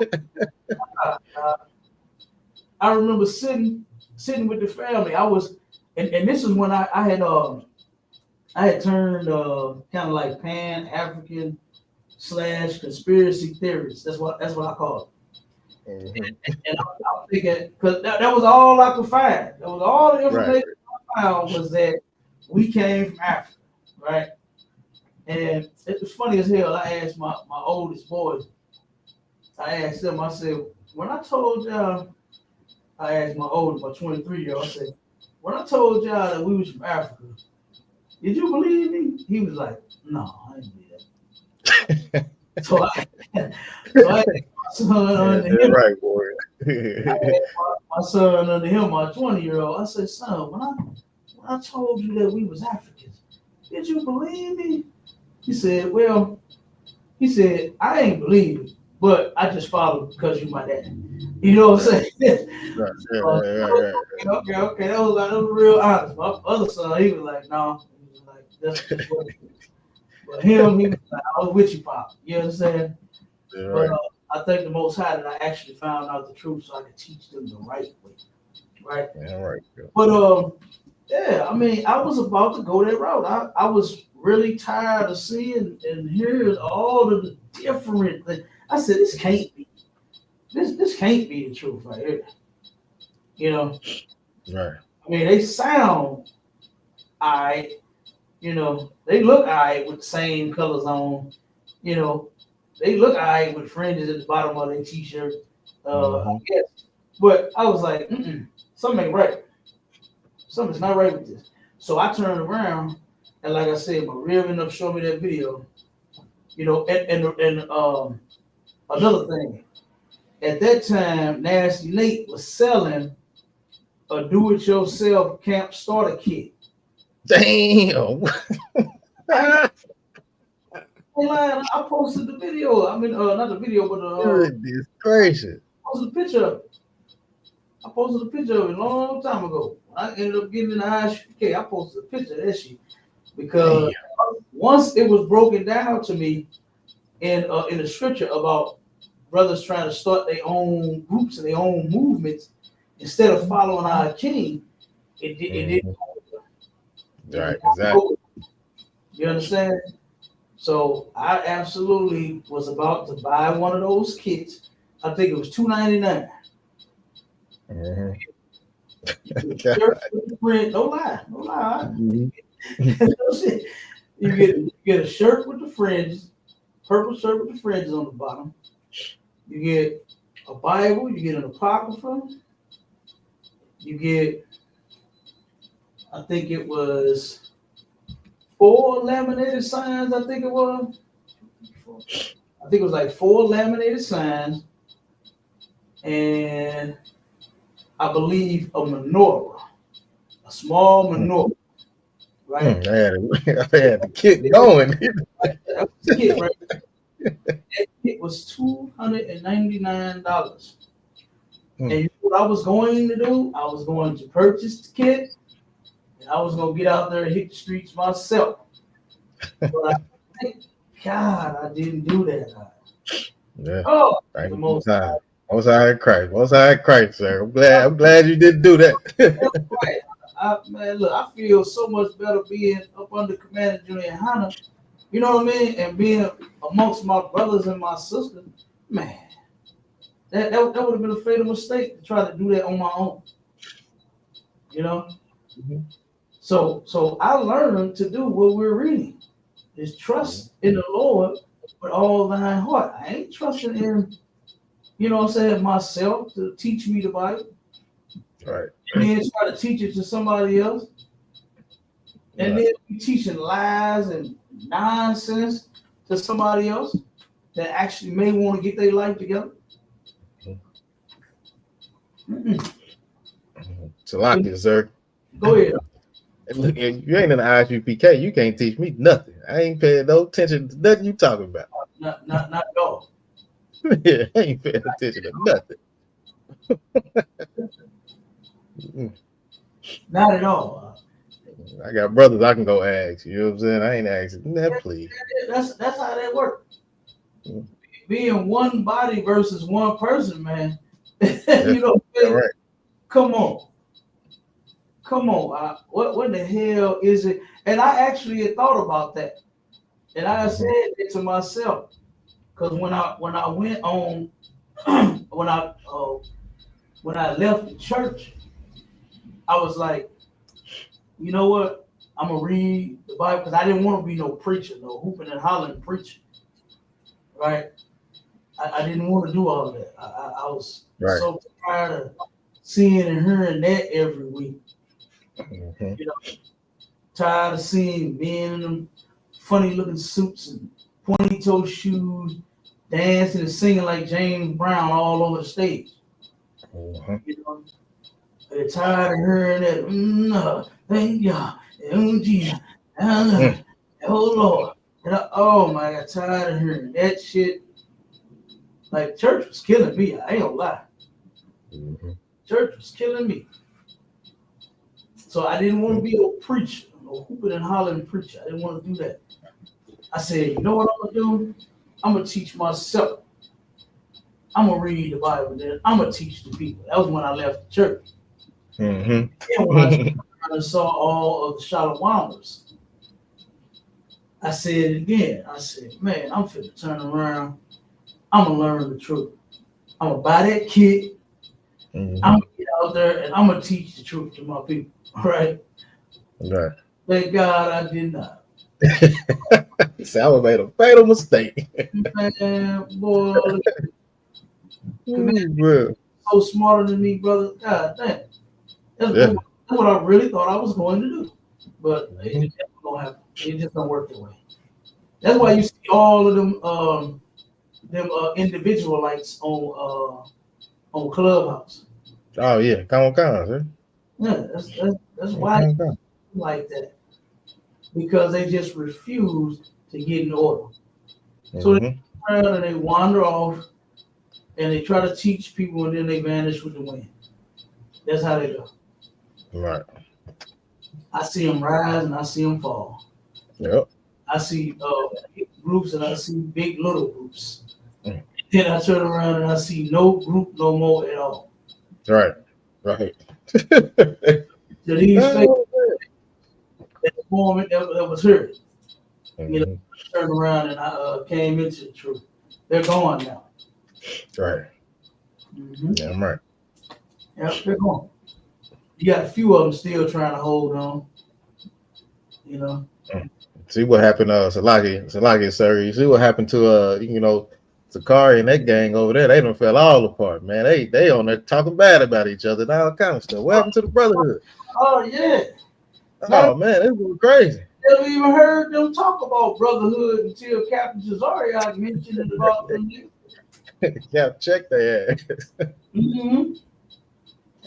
A: I remember sitting with the family. I was, and this is when I had turned kind of like Pan-African / conspiracy theorist. That's what I call it. Mm-hmm. And I'm thinking, because that was all I could find. That was all the information I found was that we came from Africa, right? And it was funny as hell. I asked my oldest boy, I asked him, I said, when I told y'all, I asked my 23-year-old, I said, when I told y'all that we was from Africa, did you believe me? He was like, no, I didn't believe that. so I had my son under him.
B: Right, boy.
A: I had my son under him, my 20-year-old. I said, son, when I told you that we was Africans, did you believe me? He said, I ain't believe it, but I just followed because you my dad. You know what I'm saying? Right. Okay. That was real honest. My other son, he was like, no. He was like, that's just what it is. But him, he was like, I was with you, Pop. You understand? Yeah, right. But I thank the Most High that I actually found out the truth so I could teach them the right way. Right? Yeah, right. But yeah, I mean, I was about to go that route. I was really tired of seeing and hearing all of the different things. I said, this can't be. This can't be the truth right here. You know?
B: Right.
A: I mean, they sound all right. You know, they look all right with the same colors on. You know, they look all right with fringes at the bottom of their t-shirt. I guess. But I was like, something ain't right. Something's not right with this. So I turned around, and like I said, my rear ended up showing me that video. You know, and another thing. At that time, Nasty Nate was selling a do-it-yourself camp starter kit.
B: Damn.
A: Online, I posted the video. I mean, not the video, but
B: Goodness gracious.
A: I posted a picture of it. I posted a picture of it a long time ago. I ended up getting in the ISUPK. I posted a picture of that shit because once it was broken down to me in the scripture about brothers trying to start their own groups and their own movements instead of following our king, it didn't.
B: Right, exactly.
A: You understand? So I absolutely was about to buy one of those kits. I think it was $2.99. No lie. No shit. You get a shirt with the fringes, purple shirt with the fringes on the bottom. You get a Bible. You get an apocrypha. You get, I think it was 4 laminated signs. I think it was like 4 laminated signs, and I believe a menorah, a small menorah, right?
B: I had the kit going.
A: That was the kit, right? That kit was $299. And you know what I was going to do? I was going to purchase the kit, and I was going to get out there and hit the streets myself. But I think, God, I didn't do that.
B: Yeah.
A: Oh,
B: Thank
A: the
B: you.
A: most
B: Most High Christ. Most High Christ, sir. I'm glad you didn't do that.
A: right. Man, look, I feel so much better being up under Commander Junior YAHANNA, you know what I mean? And being amongst my brothers and my sisters, man, that would have been a fatal mistake to try to do that on my own. You know? So I learned to do what we're reading is trust in the Lord with all thine heart. I ain't trusting in, you know what I'm saying, myself to teach me the Bible.
B: Right.
A: And then try to teach it to somebody else. And then be teaching lies and nonsense to somebody else that actually may want to get their life together.
B: Salakia, sir.
A: Go ahead.
B: Look, you ain't in the ISUPK. You can't teach me nothing. I ain't paying no attention to nothing you talking about.
A: Not at all.
B: Yeah, I ain't paying attention to nothing.
A: Not at all.
B: I got brothers I can go ask. You know what I'm saying? I ain't asking that, please.
A: That's how that works. Being one body versus one person, man. You know,
B: right.
A: Come on. What the hell is it? And I actually had thought about that, and I said it to myself because when I went on when I left the church, I was like, you know what? I'm gonna read the Bible because I didn't want to be no preacher, no hooping and hollering preacher, right? I didn't want to do all that. I was so tired of seeing and hearing that every week. You know, tired of seeing men in them funny looking suits and pointy toe shoes, dancing and singing like James Brown all over the stage. You know, they're tired of hearing that. Thank God, Jesus, oh Lord. And oh my God, tired of hearing that shit. Like church was killing me. I ain't gonna lie. Church was killing me. So I didn't want to be a preacher, no hooping and hollering preacher. I didn't want to do that. I said, you know what I'm gonna do? I'm gonna teach myself. I'm gonna read the Bible, then I'm gonna teach the people. That was when I left the church. And when I saw all of the Shalawamers, I said it again. I said, man, I'm finna turn around. I'm gonna learn the truth. I'm gonna buy that kit.
B: Mm-hmm.
A: I'm gonna get out there and I'm gonna teach the truth to my people. Right?
B: Right.
A: Thank God I did not.
B: See, I made a fatal mistake.
A: Man, boy,
B: Well,
A: so smarter than me, brother. God damn. That's
B: yeah.
A: what I really thought I was going to do. But it
B: Mhm.
A: just don't happen. It just don't work that way. That's why you see all of them individual lights on Clubhouse.
B: Oh yeah, come on, sir.
A: Yeah, that's why
B: Come
A: it's
B: on.
A: like that. Because they just refuse to get in order. So they
B: Mm-hmm.
A: turn and they wander off and they try to teach people and then they vanish with the wind. That's how they go.
B: Right.
A: I see them rise and I see them fall.
B: Yep.
A: I see big groups and I see big little groups.
B: Mm.
A: Then I turn around and I see no group no more at all.
B: Right. Right.
A: So these faith
B: Oh,
A: that moment that was heard, you know,
B: mhm.
A: I turned around and I came into the truth. They're gone now.
B: Right.
A: Mm-hmm.
B: Yeah, I'm right.
A: Yep, they're gone. You got a few of them still trying to hold on. You know.
B: See what happened, Salaki, sir. You see what happened to Sakari and that gang over there. They done fell all apart, man. They on there talking bad about each other and all kind of stuff. What happened to the brotherhood?
A: Oh yeah.
B: Oh man, it's going crazy.
A: Never even heard them talk about brotherhood until Captain Cesariak mentioned it about them.
B: Yeah, check their ass.
A: Mm-hmm.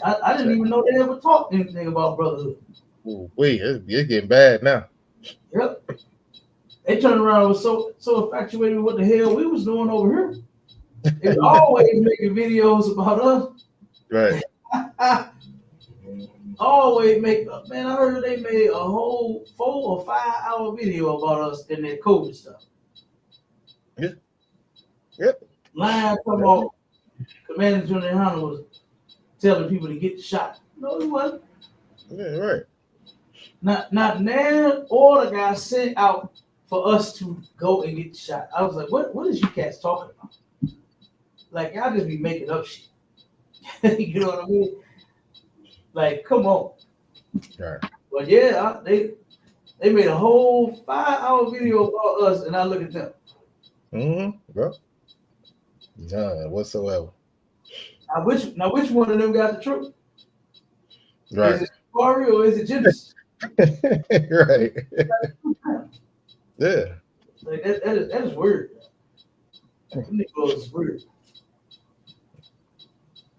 A: I didn't even know they ever talked anything about brotherhood.
B: Ooh, it's getting bad now.
A: Yep. They turned around and was so infatuated with what the hell we was doing over here. They was always making videos about us.
B: Right.
A: Always make man. I heard they made a whole 4 or 5 hour video about us and their COVID stuff.
B: Yeah. Yep.
A: Lying talking about Commander General YAHANNA was telling people to get the shot. No, he wasn't.
B: Yeah, right.
A: Not Nan or the guy sent out for us to go and get the shot. I was like, what is you cats talking about? Like, y'all just be making up shit. You know what I mean? Like, come on.
B: Right.
A: But yeah, they made a whole 5 hour video about us, and I look at them.
B: Mm-hmm. Bro. None whatsoever.
A: Now which one of them got the truth?
B: Right.
A: Is it Mario or is it Genesis?
B: Right. Yeah.
A: Like that is weird. Nicholas is weird.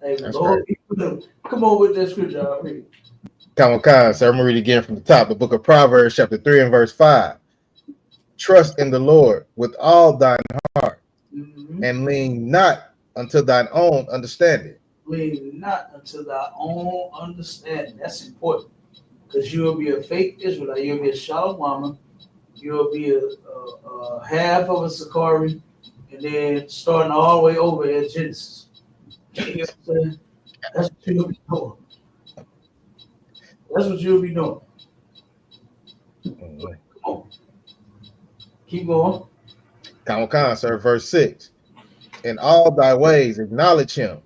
A: Hey,
B: That's
A: Lord,
B: right.
A: come on with that scripture. I'll read it.
B: Come on, sir. I'm gonna read again from the top. The book of Proverbs, chapter 3 and verse 5. Trust in the Lord with all thine heart, and lean not unto thine own understanding.
A: Lean not unto thy own understanding. That's important. Because you'll be a fake Israelite. You'll be a Shalom. You'll be a half of a Sakari, and then starting all the way over at Genesis. You know what I'm saying? That's what you'll be doing. That's what you'll be doing. Come on. Keep going.
B: Come on, sir. Verse 6. In all thy ways acknowledge him,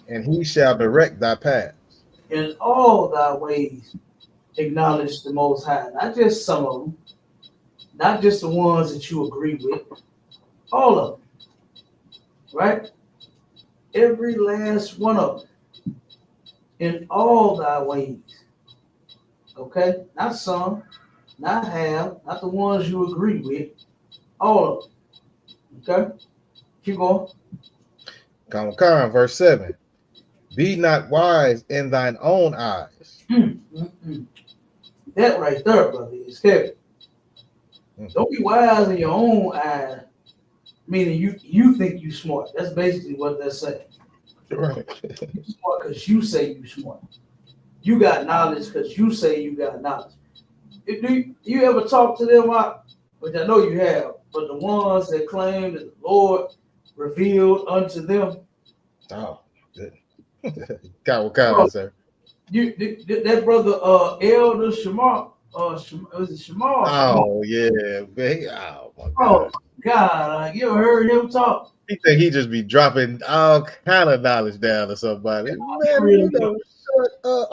B: and he shall direct thy paths.
A: In all thy ways acknowledge the Most High. Not just some of them. Not just the ones that you agree with. All of them. Right? Every last one of them. In all thy ways. Okay? Not some. Not half. Not the ones you agree with. All of them. Okay? Keep going.
B: Come on, verse 7. Be not wise in thine own eyes.
A: That right there, brother, is heavy. Don't be wise in your own eyes, meaning you think you smart. That's basically what they're saying.
B: Right.
A: You smart because you say you smart. You got knowledge because you say you got knowledge. Do you ever talk to them, which I know you have, but the ones that claim that the Lord revealed unto them?
B: Oh, good. Come on, sir.
A: That brother Elder Shamar, Was it Shamal?
B: Oh yeah, man. Oh my
A: Oh
B: God.
A: God, like, you ever heard him talk?
B: He think he just be dropping all kind of knowledge down to somebody. Man,
A: Really?
B: you know, shut up.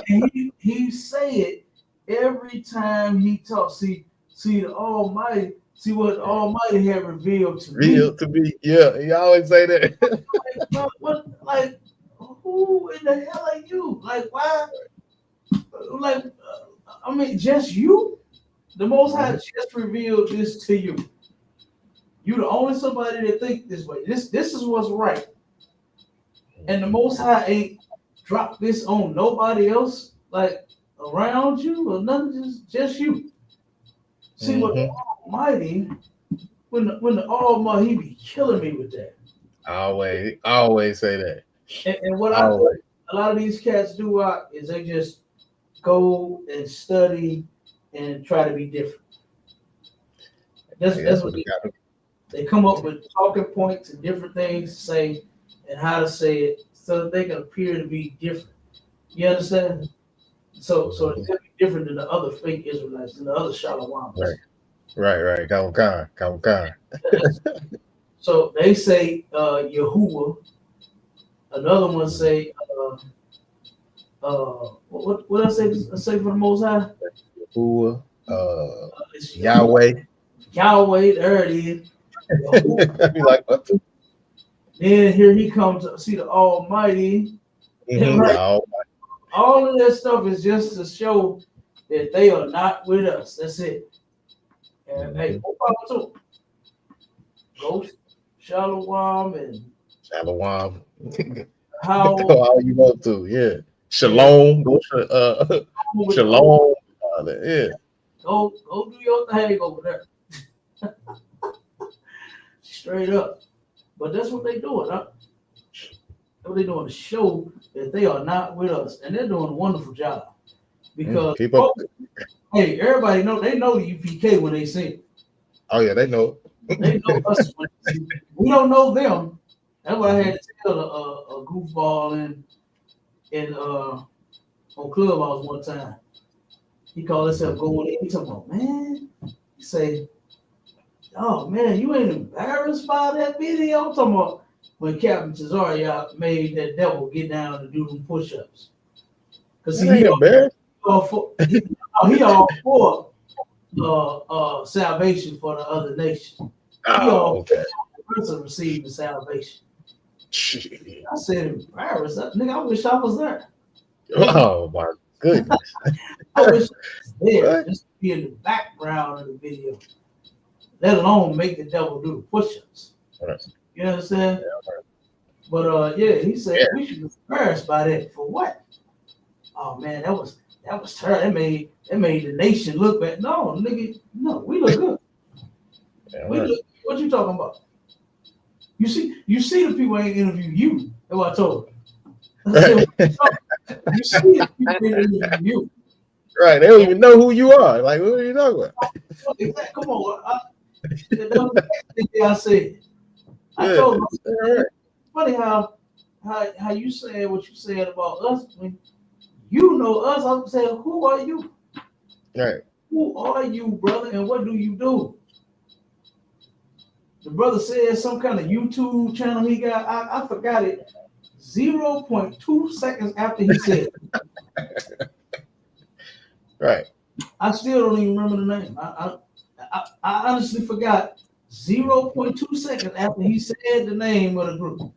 A: And he say it every time he talks. See the Almighty. See what the Almighty had revealed to me.
B: Real to me. Yeah, he always say that.
A: What? Like, who in the hell are you? Like, why? Like, I mean, just you. The Most High just revealed this to you. You the only somebody that think this way. This is what's right. And the Most High ain't dropped this on nobody else, like around you or nothing. Just you. See what the Almighty, when the Almighty, he be killing me with that.
B: Always say that.
A: And what I think a lot of these cats do is they just go and study and try to be different. That's what they come up with talking points and different things to say and how to say it so that they can appear to be different. You understand? So it's gonna be different than the other fake Israelites and the other Shalawam.
B: Right. Come on.
A: So they say Yahuwah. Another one say what I say for the Most High?
B: Yahuwah, Yahweh.
A: Yahweh, there it is.
B: Be like, what the?
A: Then here he comes to see the Almighty. Right? All of that stuff is just to show that they are not with us. That's it. And hey, go Shalom and
B: Shalom.
A: how
B: Go all you want to, yeah. Shalom. Go Shalom. Yeah.
A: Go do your thing over there. Straight up. But that's what they doing, huh? That's what they doing to show that they are not with us. And they're doing a wonderful job. Because hey, everybody know they know the UPK when they see it.
B: Oh yeah, they know.
A: They know us when they see it. We don't know them. That's why I had to tell a goofball in on Clubhouse one time. He called himself going in. He talking about, man. He say, oh man, you ain't embarrassed by that video? I'm talking about when Captain Cesario made that devil get down and do them push-ups. Because he all for salvation for the other nation. He all for the person receiving salvation. I said embarrassed. Nigga, I wish I was there.
B: Oh my goodness.
A: I wish I was there just to be in the background of the video. Let alone make the devil do the push-ups.
B: Right.
A: You understand? Yeah, right. But he said we should be embarrassed by that. For what? Oh man, that was terrible. That made the nation look bad. No, nigga, no, we look good. Yeah, we look, what you talking about? You see the people ain't interview you. That's what I told them. I said, you see the people ain't interview you.
B: Right, they don't even know who you are. Like, what are you talking about?
A: Come on. That was the next thing I said. I told them, it's funny how you said what you said about us. When you know us, I'm saying, who are you?
B: Right.
A: Who are you, brother, and what do you do? The brother said some kind of YouTube channel he got. I forgot it. 0.2 seconds after he said it.
B: Right.
A: I still don't even remember the name. I honestly forgot 0.2 seconds after he said the name of the group.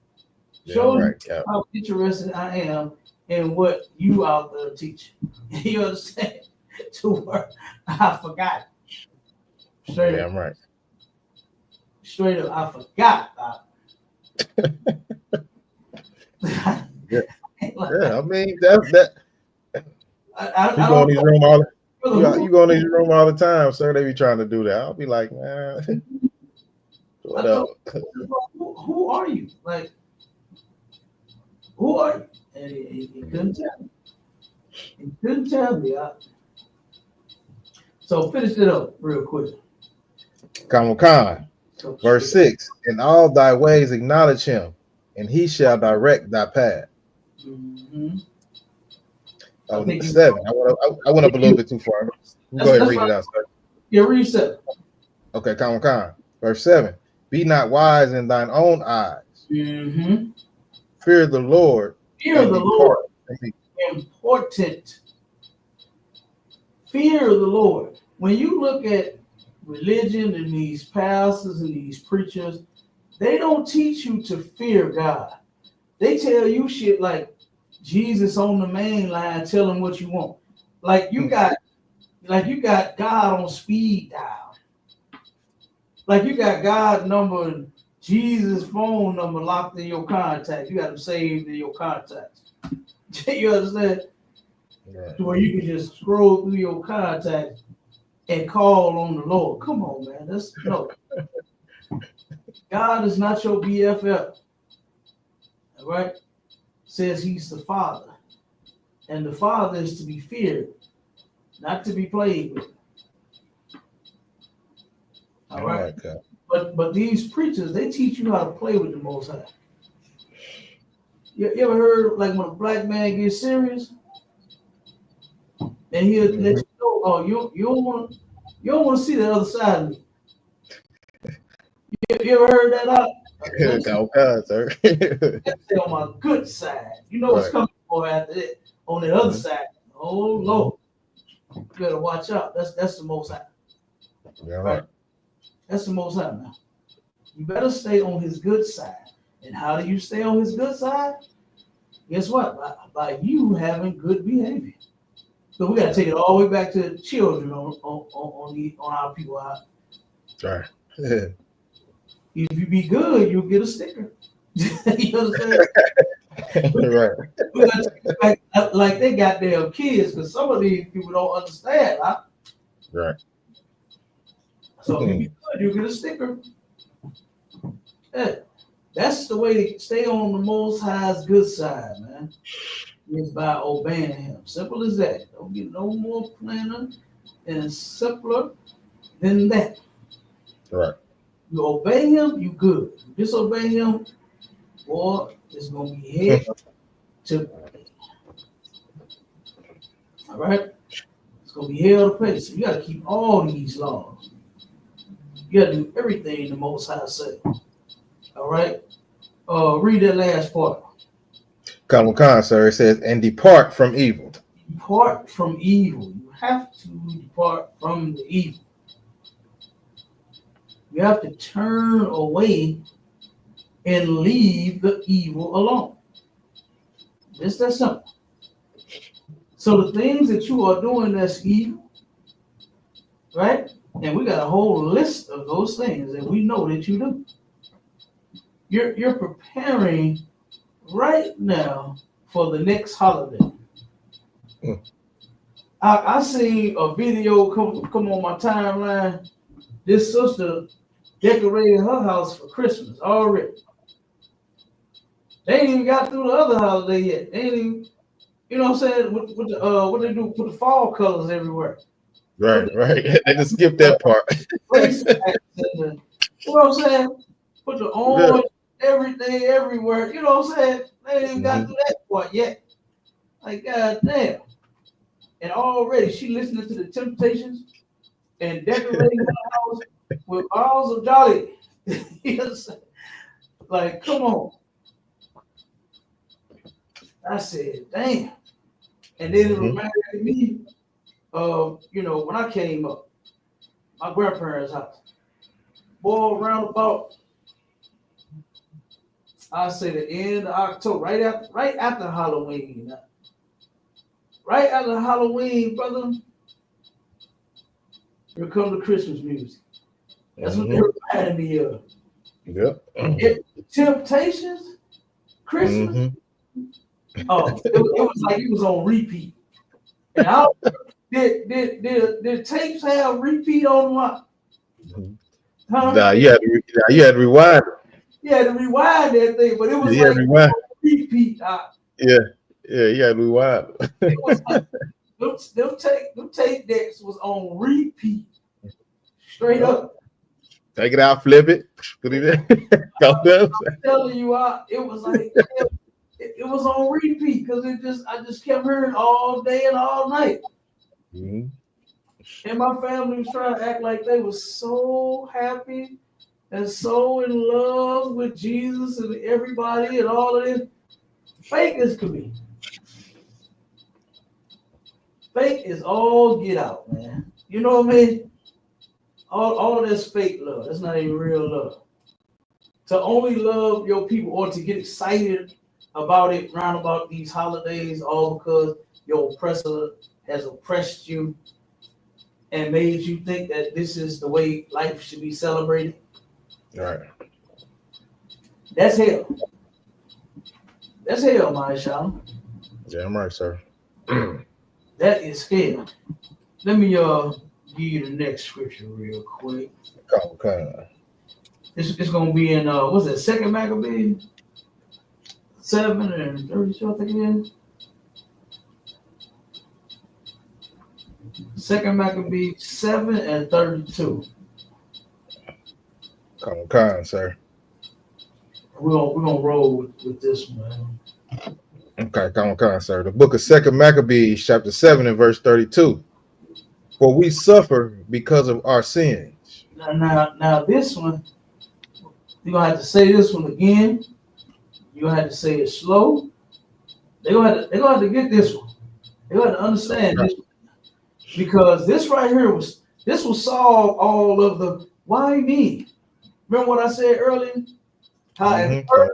A: Show you how interested I am in what you out there teaching. You understand? To where I forgot. Straight up.
B: I'm right.
A: Straight up, I forgot.
B: I mean that. You go in these room all the time, sir. They be trying to do that. I'll be like, man, what up?
A: Who are you? Like, who are you? And he couldn't tell me. He couldn't tell me. So finish it up real quick.
B: Khan, verse 6. In all thy ways acknowledge him, and he shall direct thy path.
A: Mm-hmm.
B: Oh, 7. I went up a little bit too far. Go ahead and read it out, sir.
A: Yeah, read 7.
B: Okay, verse 7. Be not wise in thine own eyes.
A: Mm-hmm.
B: Fear the Lord.
A: Fear the Lord. Important. Fear the Lord. When you look at religion and these pastors and these preachers, they don't teach you to fear God. They tell you shit like Jesus on the main line, tell him what you want. Like you got God on speed dial. Like you got God's number and Jesus' phone number locked in your contacts. You got them saved in your contacts. You understand?
B: Right.
A: To where you can just scroll through your contacts and call on the Lord. Come on, man. That's no. God is not your BFF. All right? Says he's the Father. And the Father is to be feared, not to be played with. All right. But these preachers, they teach you how to play with the Most High. You ever heard like when a black man gets serious, and he'll let you know, oh, you don't want to see the other side of me. You ever heard that out?
B: Sir.
A: That's on my good side. You know what's coming for after it on the other side. Oh Lord, you better watch out. That's the Most High.
B: Yeah, right.
A: That's the Most High now. You better stay on his good side. And how do you stay on his good side? Guess what? By you having good behavior. So we gotta take it all the way back to children on our people out.
B: Right.
A: If you be good, you'll get a sticker. You know what I'm saying?
B: Right.
A: We gotta take it back like they got their kids, because some of these people don't understand. Huh?
B: Right.
A: So if you be good, you'll get a sticker. Yeah. That's the way to stay on the Most High's good side, man. Is by obeying him. Simple as that. Don't get no more plainer and simpler than that.
B: Right.
A: You obey him, you good. You disobey him, boy, it's gonna be head to. All right, it's gonna be hell to pay. So you gotta keep all these laws. You gotta do everything the Most High said. All right. Read that last part.
B: Sir. It says, and depart from evil.
A: Depart from evil. You have to depart from the evil. You have to turn away and leave the evil alone. Just that simple. So the things that you are doing that's evil, right? And we got a whole list of those things that we know that you do. You're preparing right now for the next holiday. I seen a video come on my timeline. This sister decorated her house for Christmas already. They ain't even got through the other holiday yet. They ain't even, you know what I'm saying? With the what they do, put the fall colors everywhere.
B: Right. They just skip that part.
A: You know what I'm saying? Put the orange, everything everywhere. You know what I'm saying? They ain't even got to that part yet. Like, God damn. And already she listening to the Temptations and decorating her house with balls of jolly. You know what I'm saying? Like, come on. I said, damn. And then it reminded me of, when I came up, my grandparents' house. Boy, around about, I say the end of October, right after Halloween. Right after Halloween, brother, here come the Christmas music. That's what they reminded me of.
B: Yep.
A: Temptations, Christmas. Oh, it was like it was on repeat. And did tapes have repeat on what? Huh?
B: Nah, you had to rewind.
A: You had to rewind that thing, but it was
B: like
A: rewind. Repeat.
B: Yeah, you had to rewind.
A: It was like them tape decks was on repeat. Straight up.
B: Take it out, flip it, put it in.
A: I'm telling you, it was like it was on repeat because I just kept hearing all day and all night.
B: Mhm.
A: And my family was trying to act like they were so happy and so in love with Jesus and everybody and all of this. Fake as could be. Fake is all get out, man. You know what I mean? All of this fake love. That's not even real love. To only love your people or to get excited about it round about these holidays, all because your oppressor has oppressed you and made you think that this is the way life should be celebrated.
B: Right.
A: That's hell. That's hell, my child.
B: Yeah, I'm right, sir.
A: That is hell. Let me give you the next scripture real quick.
B: Okay.
A: It's gonna be in what's it, 2nd Maccabee 7 and 32, I think it is. 2nd Maccabee 7 and 32.
B: Okay, sir.
A: We're gonna roll with this one.
B: Okay, sir. The book of 2nd Maccabees, chapter 7 and verse 32. For we suffer because of our sins.
A: Now this one, you're gonna have to say this one again. You're gonna have to say it slow. They're gonna have to get this one. They're gonna have to understand this one. Because this right here will solve all of the why me. Remember what I said earlier? How at first,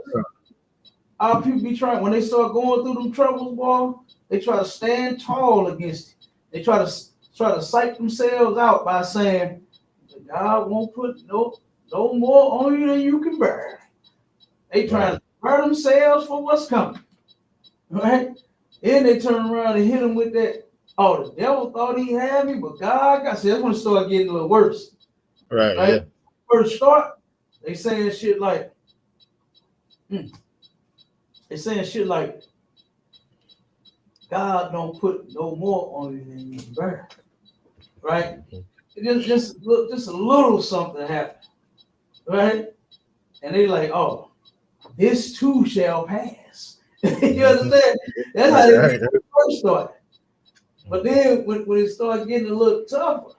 A: our people be trying, when they start going through them troubles, boy, they try to stand tall against it. They try to psych themselves out by saying, God won't put no more on you than you can bear. They try to prepare themselves for what's coming. Right? Then they turn around and hit them with that. Oh, the devil thought he had me, but God got. See, that's when it started getting a little worse.
B: Right. Yeah.
A: First start, they saying shit like, they saying shit like, God don't put no more on you than you can bear. Right? Just a little something happened. Right? And they like, oh, this too shall pass. You understand? That's how they get the first start. But then when it started getting a little tougher,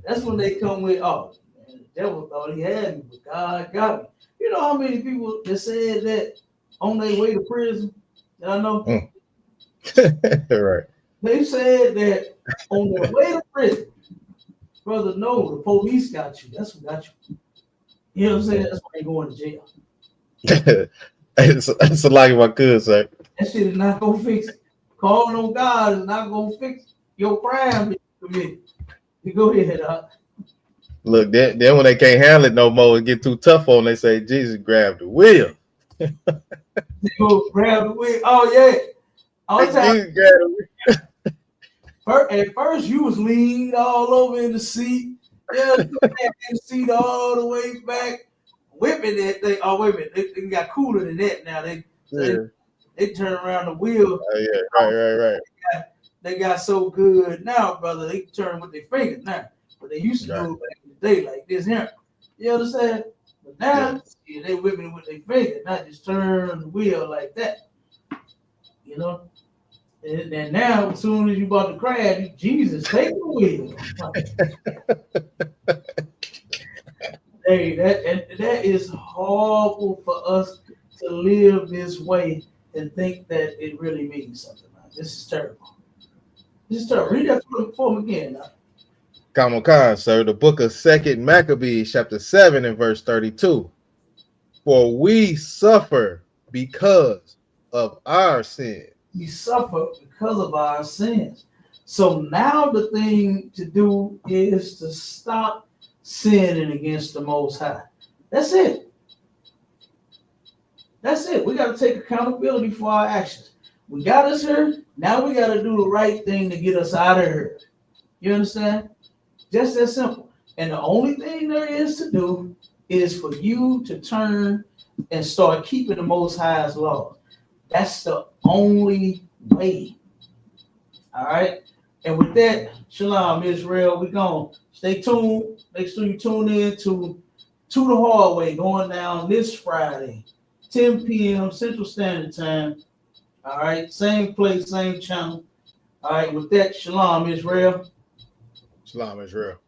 A: that's when they come with, oh, man, the devil thought he had me, but God got me. You know how many people that said that on their way to prison? I know.
B: Right.
A: They said that on their way to prison, brother, no, the police got you. That's what got you. You know what I'm saying? That's why they going to jail.
B: It's a like if I could say.
A: That shit is not gonna fix it. Calling on God is not gonna fix your crime that you committed. You go ahead,
B: Look, then when they can't handle it no more and get too tough on, they say Jesus grabbed the wheel.
A: They go grab the wheel. Oh yeah.
B: Jesus grabbed the wheel.
A: At first you was leaned all over in the seat. Yeah, in the seat all the way back, whipping that thing. Oh wait a minute, they got cooler than that now. They turn around the wheel.
B: Oh yeah, right.
A: They got so good now, brother. They turn with their fingers now, but they used to do it back in the day like this here. You understand? But now they whipping it with their fingers, not just turn the wheel like that. You know. And now, as soon as you about to crash, Jesus, take the wheel. Hey, that is horrible for us to live this way and think that it really means something. This is terrible. This is terrible. Read that for him again.
B: Kamokan, sir. The book of 2nd Maccabees, chapter 7 and verse 32. For we suffer because of our sins.
A: We suffer because of our sins. So now the thing to do is to stop sinning against the Most High. That's it. That's it. We got to take accountability for our actions. We got us here. Now we got to do the right thing to get us out of here. You understand? Just that simple. And the only thing there is to do is for you to turn and start keeping the Most High's laws. That's the only way. All right. And with that, Shalom, Israel. We're going to stay tuned. Make sure you tune in to The Hard Way going down this Friday, 10 p.m. Central Standard Time. All right, same place, same channel. All right, with that, shalom, Israel.
B: Shalom, Israel.